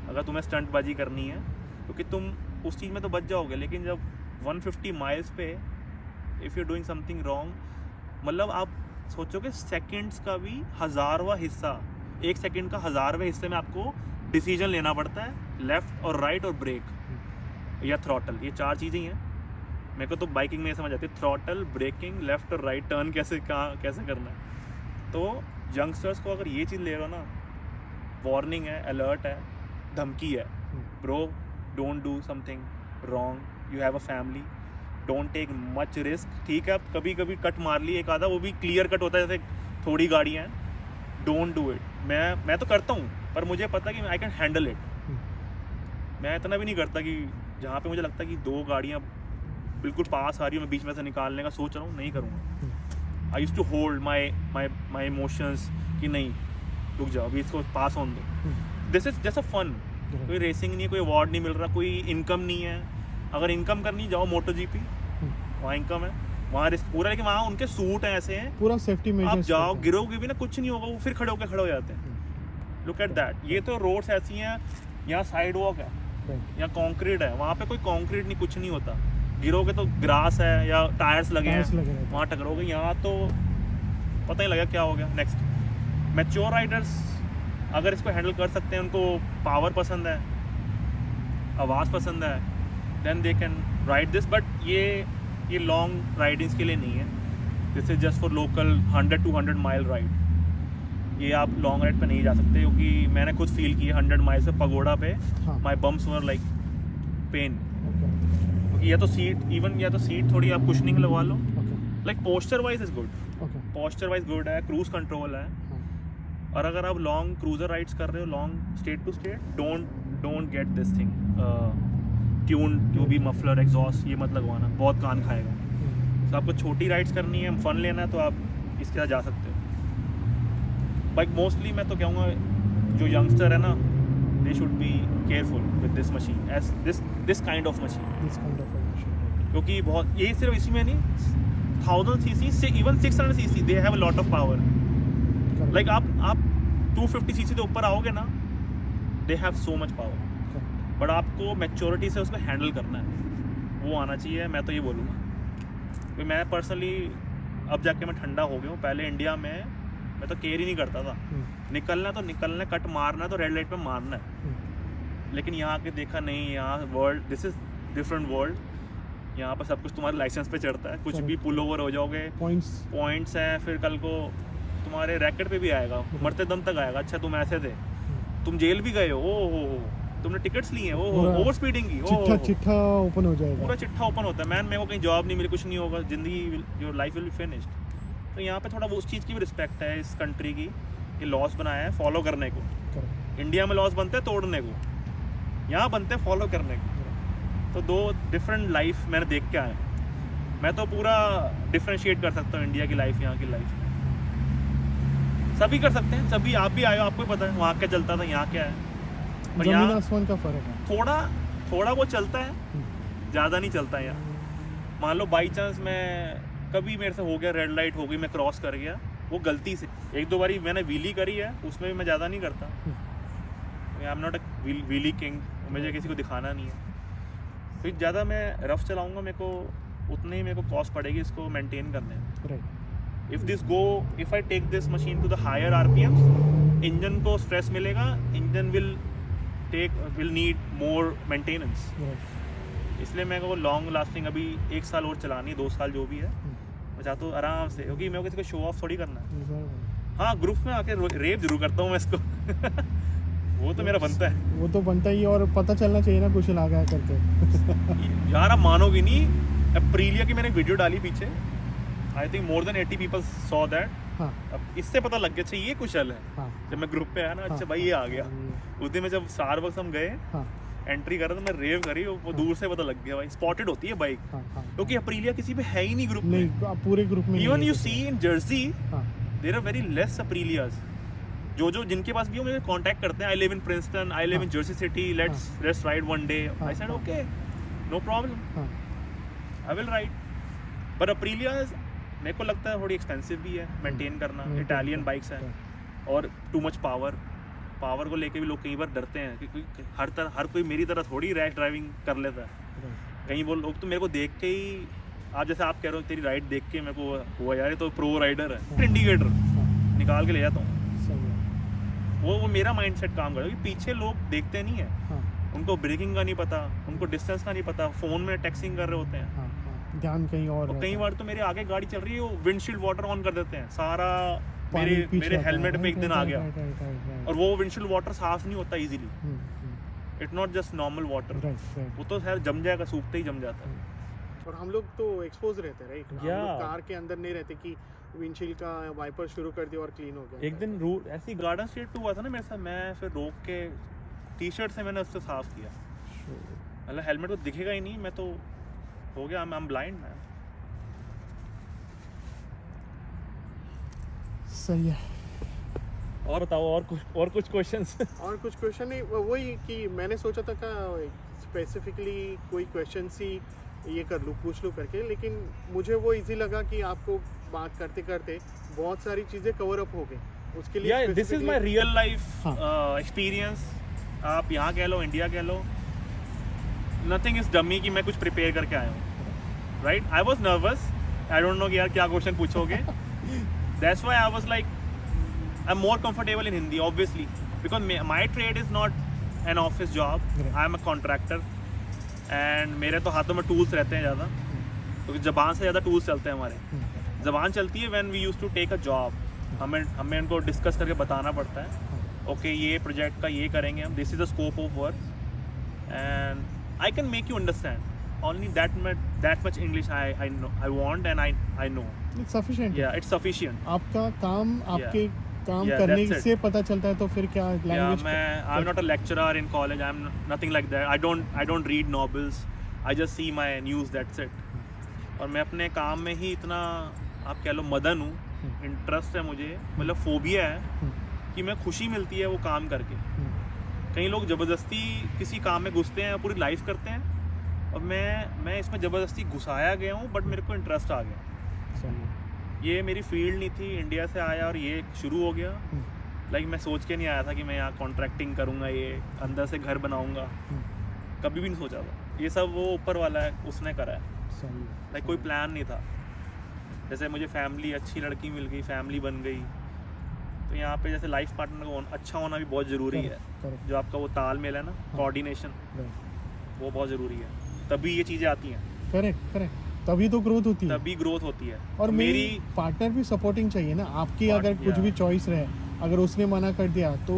अगर तुम्हें स्टंटबाजी करनी है क्योंकि तुम उस चीज़ में तो बच जाओगे, लेकिन जब 150 माइल्स पे if you doing something wrong, मतलब आप सोचोगे सेकंड्स का भी 1000वां हिस्सा, 1 सेकंड का 1000वें हिस्से में आपको डिसीजन लेना पड़ता है, लेफ़्ट और राइट और ब्रेक या थ्रॉटल। ये 4 चीज़ें ही हैं। मेरे को तो बाइकिंग में ये समझ आती है, थ्रॉटल, ब्रेकिंग, लेफ़्ट और राइट टर्न कैसे करना है। तो यंगस्टर्स को अगर ये चीज़ ले रहे हो ना, वार्निंग है, अलर्ट है, धमकी है, bro don't do something wrong, you have a family, don't take much risk. ठीक है आप कभी कभी कट मार ली एक आधा, वो भी क्लियर कट होता है जैसे थोड़ी गाड़ियाँ हैं, डोंट डू इट। मैं तो करता हूँ पर मुझे पता कि आई कैन हैंडल इट। मैं इतना भी नहीं करता कि जहाँ पे मुझे लगता है कि 2 गाड़ियाँ बिल्कुल पास आ रही हो, मैं बीच में से निकालने का सोच रहा हूँ, नहीं करूँगा। I use to hold my emotions कि नहीं रुक जाओ अभी इसको पास ऑन दो। This is just a fun. कोई रेसिंग नहीं है, कोई अवार्ड नहीं मिल रहा, कोई इनकम नहीं है। अगर इनकम करनी जाओ मोटो जीपी, वहाँ इनकम है, वहाँ रिस्क पूरा, लेकिन वहाँ उनके सूट हैं ऐसे हैं, पूरा सेफ्टी मेजर्स। आप जाओ गिरोगे भी ना कुछ नहीं होगा, वो फिर खड़े हो जाते हैं। Look at that. ये तो रोड्स ऐसी हैं, यहाँ साइड वॉक है, यहाँ कॉन्क्रीट है, वहाँ पे कोई कॉन्क्रीट नहीं, कुछ नहीं होता। गिरोगे तो ग्रास है या टायर्स लगे हैं, वहाँ टकरोगे। यहाँ तो पता नहीं लगा क्या हो गया। नेक्स्ट, मैच्योर राइडर्स अगर इसको हैंडल कर सकते हैं, उनको पावर पसंद है, आवाज़ पसंद है, then they can ride this. But ये लॉन्ग राइडिंग्स के लिए नहीं है, this is just for local 100 to 100 mile ride. ये आप लॉन्ग राइड पे नहीं जा सकते क्योंकि मैंने खुद फील किया 100 माइल से पगोड़ा पे my bums were like pain. क्योंकि या तो सीट थोड़ी आप कुशनिंग लगवा लो, like posture wise is good, posture wise good है, क्रूज कंट्रोल है। और अगर आप लॉन्ग क्रूजर राइड्स कर रहे हो, long state to state, don't get this thing tune, जो भी मफलर एग्जॉस्ट, ये मत लगवाना, बहुत कान खाएगा। तो आपको छोटी राइड्स करनी है, फन लेना है, तो आप इसके साथ जा सकते हो। बाइक मोस्टली मैं तो कहूँगा जो यंगस्टर है ना, they should be careful with this machine, as this kind of machine. क्योंकि बहुत ये सिर्फ इसी में नहीं, 1000 cc, even 600 cc, they have a lot of power. Like आप 250 cc से ऊपर आओगे ना, they have so much power, but आपको मैच्योरिटी से उसको हैंडल करना है, वो आना चाहिए। मैं तो ये बोलूँगा कि मैं पर्सनली अब जाके मैं ठंडा हो गया हूँ। पहले इंडिया में मैं तो केयर ही नहीं करता था, निकलना तो निकलना, कट मारना तो रेड लाइट पे मारना है। लेकिन यहाँ के देखा नहीं, यहाँ world, this is different world. यहाँ पर सब कुछ तुम्हारे लाइसेंस पे चढ़ता है, कुछ भी पुल ओवर हो जाओगे, पॉइंट्स हैं, फिर कल को तुम्हारे रैकेट पे भी आएगा, मरते दम तक आएगा। अच्छा तुम ऐसे थे, तुम जेल भी गए हो, ओ तुमने टिकट्स लिए हैं, ओवर स्पीडिंग की, चिट्ठा ओपन हो जाएगा, पूरा चिट्ठा ओपन होता है। मैन मेरे को कहीं जॉब नहीं मिली, कुछ नहीं होगा, जिंदगी, your life will be finished. तो यहाँ पे थोड़ा वो उस चीज़ की भी रिस्पेक्ट है इस कंट्री की, ये लॉस बनाया है फॉलो करने को। इंडिया में लॉस बनते हैं तोड़ने को, यहाँ बनते हैं फॉलो करने को। तो 2 डिफरेंट लाइफ मैंने देख के आया। मैं तो पूरा डिफ्रेंशिएट कर सकता हूँ इंडिया की लाइफ, यहाँ की लाइफ। सभी कर सकते हैं, सभी, आप भी आए हो, आपको पता है वहाँ क्या चलता था, यहाँ क्या है। जमीन आसमान का फर्क है। थोड़ा बहुत चलता है, ज़्यादा नहीं चलता है यार। मान लो बाई चांस मैं कभी मेरे से हो गया, रेड लाइट हो गई, मैं क्रॉस कर गया, वो गलती से, एक दो बारी मैंने व्हीली करी है, उसमें भी मैं ज़्यादा नहीं करता। आई am not a wheelie king, मुझे किसी को दिखाना नहीं है। फिर ज़्यादा मैं रफ चलाऊँगा, मेरे को उतने ही मेरे को कॉस्ट पड़ेगी इसको मेंटेन करने में। If I take this machine to the higher RPMs, engine को स्ट्रेस मिलेगा, engine will need more maintenance. इसलिए मेरे को लॉन्ग लास्टिंग अभी 1 साल और चलानी है, 2 साल जो भी है, मैं चाहता हूँ आराम से, क्योंकि मेरे को किसी को शो ऑफ थोड़ी करना है। हाँ, ग्रुप में आके रेप जरूर करता हूँ मैं इसको वो तो मेरा बनता है, वो तो बनता ही है, और पता चलना चाहिए ना कुछ लगा करके। यार आप मानोगे नहीं, अप्रीलिया की मैंने वीडियो डाली पीछे, I think more than 80 people saw that. हाँ, अब इससे पता लग गया, अच्छा ये कुशल है। हाँ, जब मैं ग्रुप पे आया ना, अच्छा भाई ये आ गया। उस दिन में जब स्टारबक्स हम गए, हाँ, एंट्री कर रहा था, मैं रेव करी, वो दूर से पता लग गया भाई, स्पॉटेड होती है बाइक, हाँ, हाँ, क्योंकि अप्रीलिया किसी पे है ही नहीं ग्रुप में। नहीं, पूरे ग्रुप में इवन नहीं यू है सी इन जर्सी हाँ, there are very less Aprilias. जो जिनके पास भी हो, मुझे कांटेक्ट करते हैं, I live in Princeton, I live in Jersey City, let's ride one day. I said okay, no problem, हाँ, आई विल राइड। पर अप्रीलियाज मेरे को लगता है थोड़ी एक्सपेंसिव भी है मेंटेन करना, इटालियन बाइक्स हैं, और टू मच पावर को लेके भी लोग कई बार डरते हैं, क्योंकि हर कोई मेरी तरह थोड़ी रैश ड्राइविंग कर लेता है। कई वो लोग तो मेरे को देख के ही, आप जैसे आप कह रहे हो, तेरी राइड देख के मेरे को हुआ यार ये तो प्रो राइडर है, इंडिकेटर निकाल के ले जाता हूँ। वो मेरा माइंडसेट काम कर रहा है, क्योंकि पीछे लोग देखते नहीं है, उनको ब्रेकिंग का नहीं पता, उनको डिस्टेंस का नहीं पता, फोन में टेक्सिंग कर रहे होते हैं, ध्यान कहीं और। कई बार तो मेरे आगे गाड़ी चल रही है, वो विंडशील्ड वाटर ऑन कर देते हैं, सारा मेरे हेलमेट पे एक दिन आ गया, और वो विंडशील्ड वाटर साफ नहीं होता easily, it not just normal water, वो तो खैर जम जाएगा, सूखते ही जम जाता है। और हम लोग तो एक्सपोज रहते हैं, राइट? हम Yeah. लोग कार के अंदर नहीं रहते कि विंडशील्ड का वाइपर शुरू कर दिया और क्लीन हो गया। एक दिन रूट ऐसी गार्डन स्ट्रीट पे हुआ था ना मेरे साथ, मैं फिर रोक के टी-शर्ट से मैंने उससे साफ किया, मतलब हेलमेट तो दिखेगा ही नहीं, मैं तो हो गया, आई एम ब्लाइंड मैन। सही है। और बताओ, और कुछ क्वेश्चंस? और कुछ क्वेश्चन नहीं, वही कि मैंने सोचा था का स्पेसिफिकली कोई क्वेश्चन सी ये कर लूँ, पूछ लूँ करके, लेकिन मुझे वो इजी लगा कि आपको बात करते करते बहुत सारी चीज़ें कवर अप हो गई। उसके लिए this is my real life हाँ। एक्सपीरियंस, आप यहाँ कह लो, इंडिया कह लो, नथिंग इज डमी कि मैं कुछ प्रिपेयर करके आया हूँ, right? I was nervous, I don't know कि यार क्या क्वेश्चन पूछोगे, that's why I was like I am more comfortable in Hindi obviously, because my trade is not an office job, I am a contractor, and मेरे तो हाथों में tools रहते हैं ज़्यादा, क्योंकि ज़बान से ज़्यादा टूल्स चलते हैं हमारे। ज़बान चलती है when we used to take a job, हमें उनको डिस्कस करके बताना पड़ता है, ओके ये प्रोजेक्ट का ये करेंगे हम, this is the scope of work, and I can make you understand only that much English I want and I know it's sufficient. या इट्स सफिशिएंट। आपका काम आपके काम Yeah, करने that's it. से पता चलता है, तो फिर क्या language? I'm not a lecturer in college. I'm nothing like that. I don't read novels. I just see my news. That's it. और मैं अपने काम में ही इतना, आप कह लो मदन हूँ, इंटरेस्ट है मुझे, मतलब फोबिया है कि मैं खुशी मिलती है वो काम करके। कई लोग ज़बरदस्ती किसी काम में घुसते हैं, पूरी लाइफ करते हैं, और मैं इसमें ज़बरदस्ती घुसाया गया हूँ, बट मेरे को इंटरेस्ट आ गया। ये मेरी फील्ड नहीं थी, इंडिया से आया और ये शुरू हो गया। लाइक मैं सोच के नहीं आया था कि मैं यहाँ कॉन्ट्रैक्टिंग करूँगा, ये अंदर से घर बनाऊँगा, कभी भी नहीं सोचा था। ये सब वो ऊपर वाला है, उसने करा है, लाइक कोई प्लान नहीं था। जैसे मुझे फैमिली, अच्छी लड़की मिल गई, फैमिली बन गई, तो यहाँ पे जैसे लाइफ पार्टनर का अच्छा होना भी बहुत ज़रूरी है। जो आपका वो तालमेल है ना, कोऑर्डिनेशन, वो बहुत ज़रूरी है, तभी ये चीज़ें आती हैं। करेक्ट, तभी तो ग्रोथ होती है, तभी ग्रोथ होती है। और मेरी पार्टनर भी सपोर्टिंग चाहिए ना आपकी। अगर कुछ भी चॉइस रहे, अगर उसने मना कर दिया तो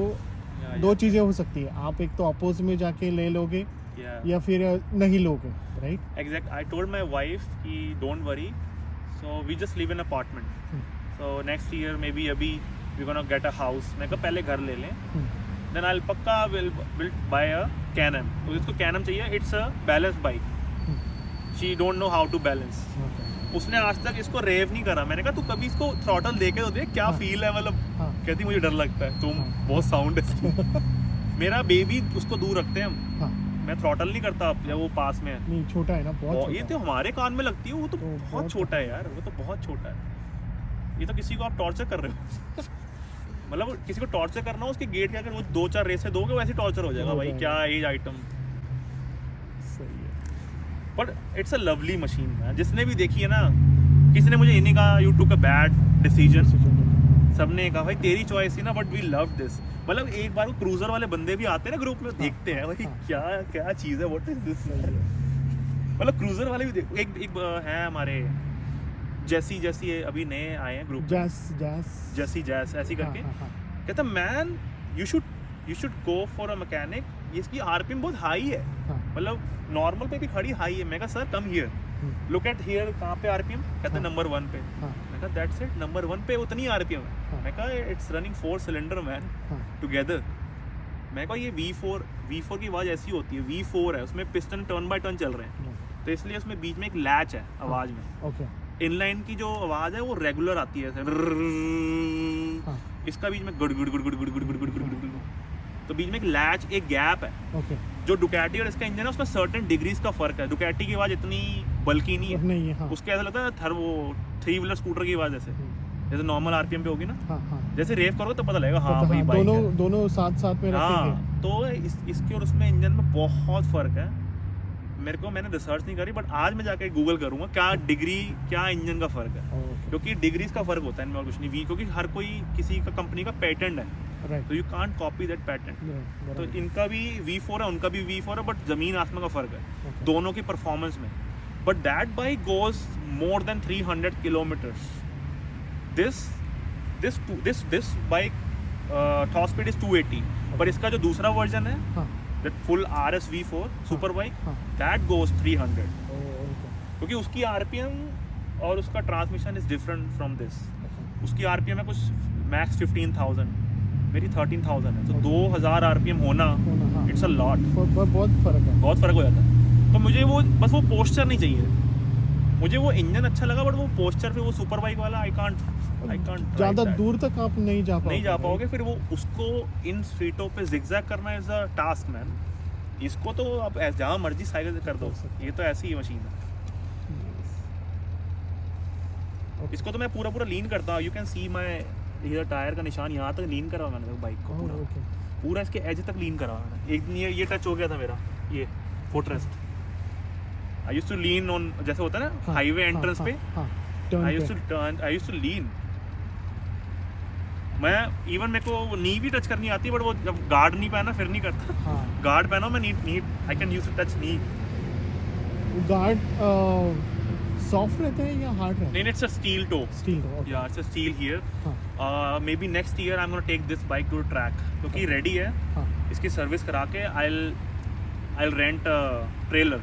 दो चीज़ें हो सकती है, आप एक तो अपोज में जाके ले लोगे या फिर नहीं लोगे, right? Exact. I told my wife कि don't worry, so we just live in apartment, so next year maybe अभी we gonna get a house. मैं कहा पहले घर ले लें, देन आई पक्का विल बाय अ कैनन। तो इसको कैनन चाहिए, it's a balance bike, she don't know how to balance. उसने आज तक इसको रेव नहीं करा। मैंने कहा तू कभी इसको थ्रॉटल दे के तो देख क्या फील है, मतलब कहती मुझे डर लगता है, तुम बहुत साउंड है। मेरा बेबी उसको दूर रखते हैं हम, मैं थ्रॉटल नहीं करता जब वो पास में है। नहीं छोटा है ना, बहुत ये तो हमारे कान में लगती है, वो तो तो बहुत बहुत छोटा है यार, वो तो बहुत छोटा है। ये तो किसी को आप टॉर्चर कर रहे हो मतलब किसी को टॉर्चर करना हो उसके गेट के अगर वो 2-4 रेसे दोगे वैसे टॉर्चर हो जाएगा भाई, क्या एज आइटम। सही है। But it's a lovely machine man, जिसने भी देखी है ना, किसी ने मुझे ये नहीं कहा you took a bad decision, सबने कहा भाई तेरी चॉइस थी ना, बट वी लव दिस। मतलब एक बार वो क्रूजर वाले बंदे भी आते हैं ना ग्रुप में, देखते हैं भाई क्या क्या चीज़ है, व्हाट इज दिस। मतलब क्रूजर वाले भी देखो, एक है हमारे जैसी अभी नए आए हैं ग्रुप, जैसी जैस ऐसी करके, कहता man you should go for a mechanic, इसकी आरपीएम बहुत हाई है, मतलब नॉर्मल पे भी खड़ी हाई है। मैं कहा sir come here, look at here, कहाँ पे आरपीएम, कहते हैं नंबर 1 पे। मैं कहा दैट्स इट, नंबर 1 पे उतनी आरपीएम है। मैं कहा it's running 4 cylinder man together. मैं कहा ये V4 की आवाज़ ऐसी होती है, V4 है, उसमें पिस्टन टर्न बाय टर्न चल रहे हैं, तो इसलिए उसमें बीच में एक लैच है आवाज़ में। इनलाइन की जो आवाज़ है वो रेगुलर आती है ऐसे, इसका बीच में गुड़ गुड़ गुड़ गुड़ गुड़ गुड़ गुड़ गुड़ गुड़, तो बीच में एक लैच, एक गैप है। जो डुकैटी और इसका इंजन है उसमें सर्टेन डिग्रीज का फर्क है। डुकैटी की आवाज़ इतनी बल्कि नहीं है, उसके ऐसा लगता है वो 3 व्हीलर स्कूटर की आवाज़ जैसे नॉर्मल आरपीएम पे होगी ना, जैसे रेव करोगे तो पता लगेगा हाँ भाई बाइक है। दोनों साथ में रखेंगे। तो इसके और उसमें इंजन में बहुत फर्क है। मैंने रिसर्च नहीं करी, बट आज मैं जाके गूगल करूंगा क्या इंजन का फर्क है, क्योंकि डिग्रीज का फर्क होता है इनमें और कुछ नहीं। क्योंकि हर कोई किसी का कंपनी का पेटेंट है, तो you can't copy that patent. तो इनका भी V4 है, उनका भी V4 है, बट जमीन आसमान का फर्क है दोनों की परफॉर्मेंस में। But that bike goes more than 300 kilometres. This bike top speed is 280, पर इसका जो दूसरा वर्जन है that full RS V4 super bike, that goes 300, क्योंकि उसकी RPM और उसका transmission is different from this. उसकी RPM है कुछ मैक्स 15,000, मेरी 13,000 है, तो 2,000 RPM होना इट्स अ लॉट, बहुत फर्क हो जाता है। तो मुझे वो बस वो पोस्चर नहीं चाहिए, मुझे वो इंजन अच्छा लगा, बट वो पोस्चर पे वो सुपर बाइक वाला आई कांट ज़्यादा दूर तक आप नहीं जा पाओगे। फिर वो उसको इन स्ट्रीटों पे जिगजैग करना इज अ टास्क मैन। इसको तो आप जहाँ मर्जी साइकिल से कर दो, ये तो ऐसी ही मशीन है। इसको तो मैं पूरा लीन करता हूँ, यू कैन सी माय ये टायर का निशान यहाँ तक लीन करा मैंने बाइक को, पूरा इसके एज तक लीन करा मैंने। एक दिन ये टच हो गया था मेरा, ये footrest. I used to lean on, जैसे होता है ना हाईवे एंट्रेंस पे, आई यूज्ड टू लीन। मैं इवन मेरे को नी भी टच करनी आती है, बट वो जब गार्ड नहीं पहना फिर नहीं करता। गार्ड पहना मैं knee I can use to touch knee. Guard soft रहता है या हार्ड रहता है? नहीं, इट्स अ स्टील टो। या it's a steel here. Maybe next year I am gonna take this bike to track, क्योंकि रेडी है। इसकी सर्विस करा के आई रेंट ट्रेलर,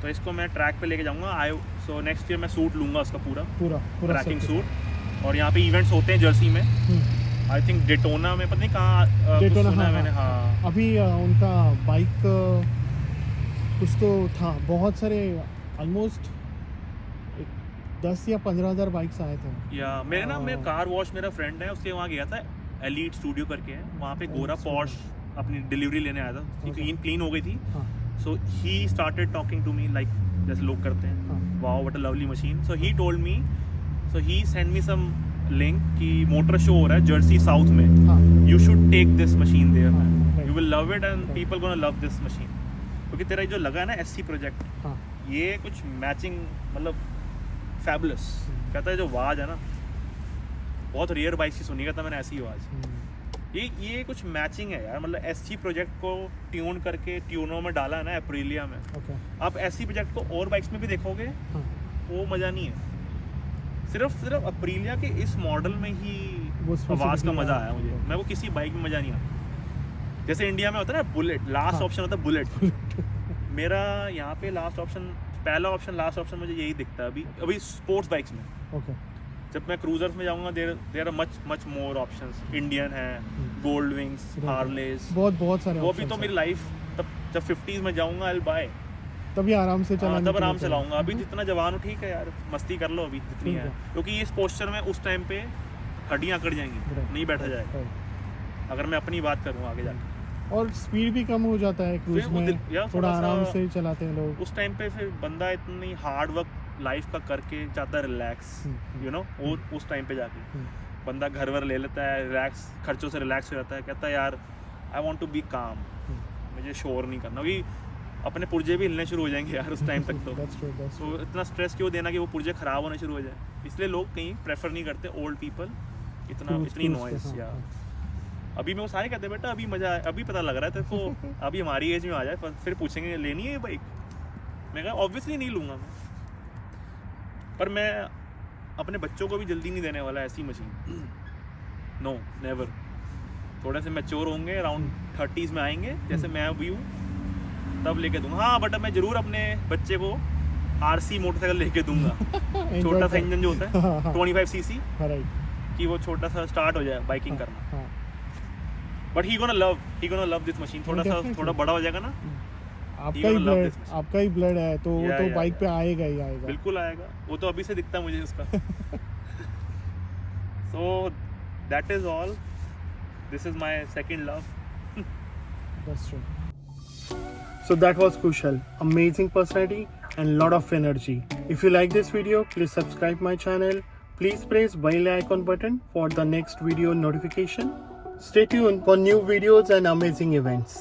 तो इसको मैं ट्रैक पे लेके जाऊंगा। सो नेक्स्ट ईयर मैं सूट लूंगा उसका पूरा ट्रैकिंग सूट। और यहाँ पे इवेंट्स होते हैं जर्सी में, आई थिंक डेटोना में, पता नहीं कहाँ सुना है मैंने। अभी उनका बाइक कुछ तो था, बहुत सारे ऑलमोस्ट 10 या 15,000 बाइक्स आए थे। या मेरे कार वॉश, मेरा फ्रेंड है, उसके वहाँ गया था, एलीट स्टूडियो करके है वहाँ पे, गोरा पॉर्श अपनी डिलीवरी लेने आया था, क्लीन हो गई थी। So he started talking to me like जैसे लोग करते हैं, wow what a lovely machine. So he told me, so he send me some link कि मोटर शो हो रहा है जर्सी साउथ में, you should take this machine there, you will love it and people gonna love this machine. क्योंकि तेरा जो लगा है ना SC प्रोजेक्ट, ये कुछ मैचिंग, मतलब फैबुलस। कहता है जो आवाज़ है ना, बहुत रेयर बाइक की सुनी, कहता मैंने ऐसी आवाज़। ये कुछ मैचिंग है यार, मतलब SC प्रोजेक्ट को ट्यून करके ट्यूनों में डाला है ना एप्रिलिया में। आप SC प्रोजेक्ट को और बाइक्स में भी देखोगे, वो मज़ा नहीं है। सिर्फ अप्रीलिया के इस मॉडल में ही आवाज़ का मज़ा आया मुझे। मैं वो किसी बाइक में मज़ा नहीं आता। जैसे इंडिया में होता है ना बुलेट, लास्ट ऑप्शन होता है बुलेट। मेरा यहाँ पे लास्ट ऑप्शन, पहला ऑप्शन लास्ट ऑप्शन मुझे यही दिखता है अभी स्पोर्ट्स बाइक्स में। जब मैं क्रूजर्स में जाऊँगा, there are much more options. Indian है, गोल्ड विंग्स, हार्लेज, बहुत सारे। वो भी तो मेरी लाइफ, तब जब 50s में जाऊँगा आई विल बाय, तभी आराम से चलाऊंगा। अभी जितना जवान हो ठीक है यार, मस्ती कर लो अभी जितनी है, क्योंकि इस पोस्चर में उस टाइम पे हड्डियाँ अकड़ जाएंगी, नहीं बैठा जाएगा। अगर मैं अपनी बात करूँ आगे जाकर, और स्पीड भी कम हो जाता है क्रूज फिर वो में, या थोड़ा आराम सा- से चलाते हैं लोग। उस टाइम पे फिर बंदा इतनी हार्ड वर्क लाइफ का करके चाहता है रिलैक्स, यू नो, और उस टाइम पे जाके बंदा घर वर ले लेता है, रिलैक्स, खर्चों से रिलैक्स हो जाता है, कहता है यार आई वांट टू बी काम, मुझे शोर नहीं करना, क्योंकि अपने पुर्जे भी हिलने शुरू हो जाएंगे यार उस टाइम तक तो। That's true, that's तो इतना स्ट्रेस क्यों देना कि वो पुर्जे खराब होने शुरू हो जाए, इसलिए लोग कहीं प्रेफर नहीं करते, ओल्ड पीपल इतना Cruise- इतनी cruise पे, नॉइस हाँ, या हाँ। अभी मैं वो सारे कहते हैं बेटा अभी मजा आए, अभी पता लग रहा है तेरे को, अभी हमारी एज में आ जाए फिर पूछेंगे लेनी है ये बाइक, मैं कहा ऑब्वियसली नहीं लूँगा मैं, पर मैं अपने बच्चों को भी जल्दी नहीं देने वाला ऐसी मशीन, नो नेवर, थोड़े से मैच्योर होंगे, अराउंड 30s में आएंगे जैसे मैं अभी हूँ, तब लेके दूंगा। हाँ बट मैं जरूर अपने बच्चे को RC मोटरसाइकिल लेके दूंगा, छोटा सा इंजन जो होता है 25 cc, राइट, कि वो छोटा सा स्टार्ट हो जाए बाइकिंग करना, but he gonna love this machine, थोड़ा सा Definitely. थोड़ा बड़ा हो जाएगा ना, आपका ही ब्लड है तो वो Yeah, तो yeah, बाइक yeah. पे आएगा ही आएगा। बिल्कुल आएगा, वो तो अभी से दिखता है मुझे उसका। So that is all, this is my second love. That's true. So that was Kushal. Amazing personality and lot of energy. If you like this video, please subscribe my channel. Please press bell icon button for the next video notification. Stay tuned for new videos and amazing events.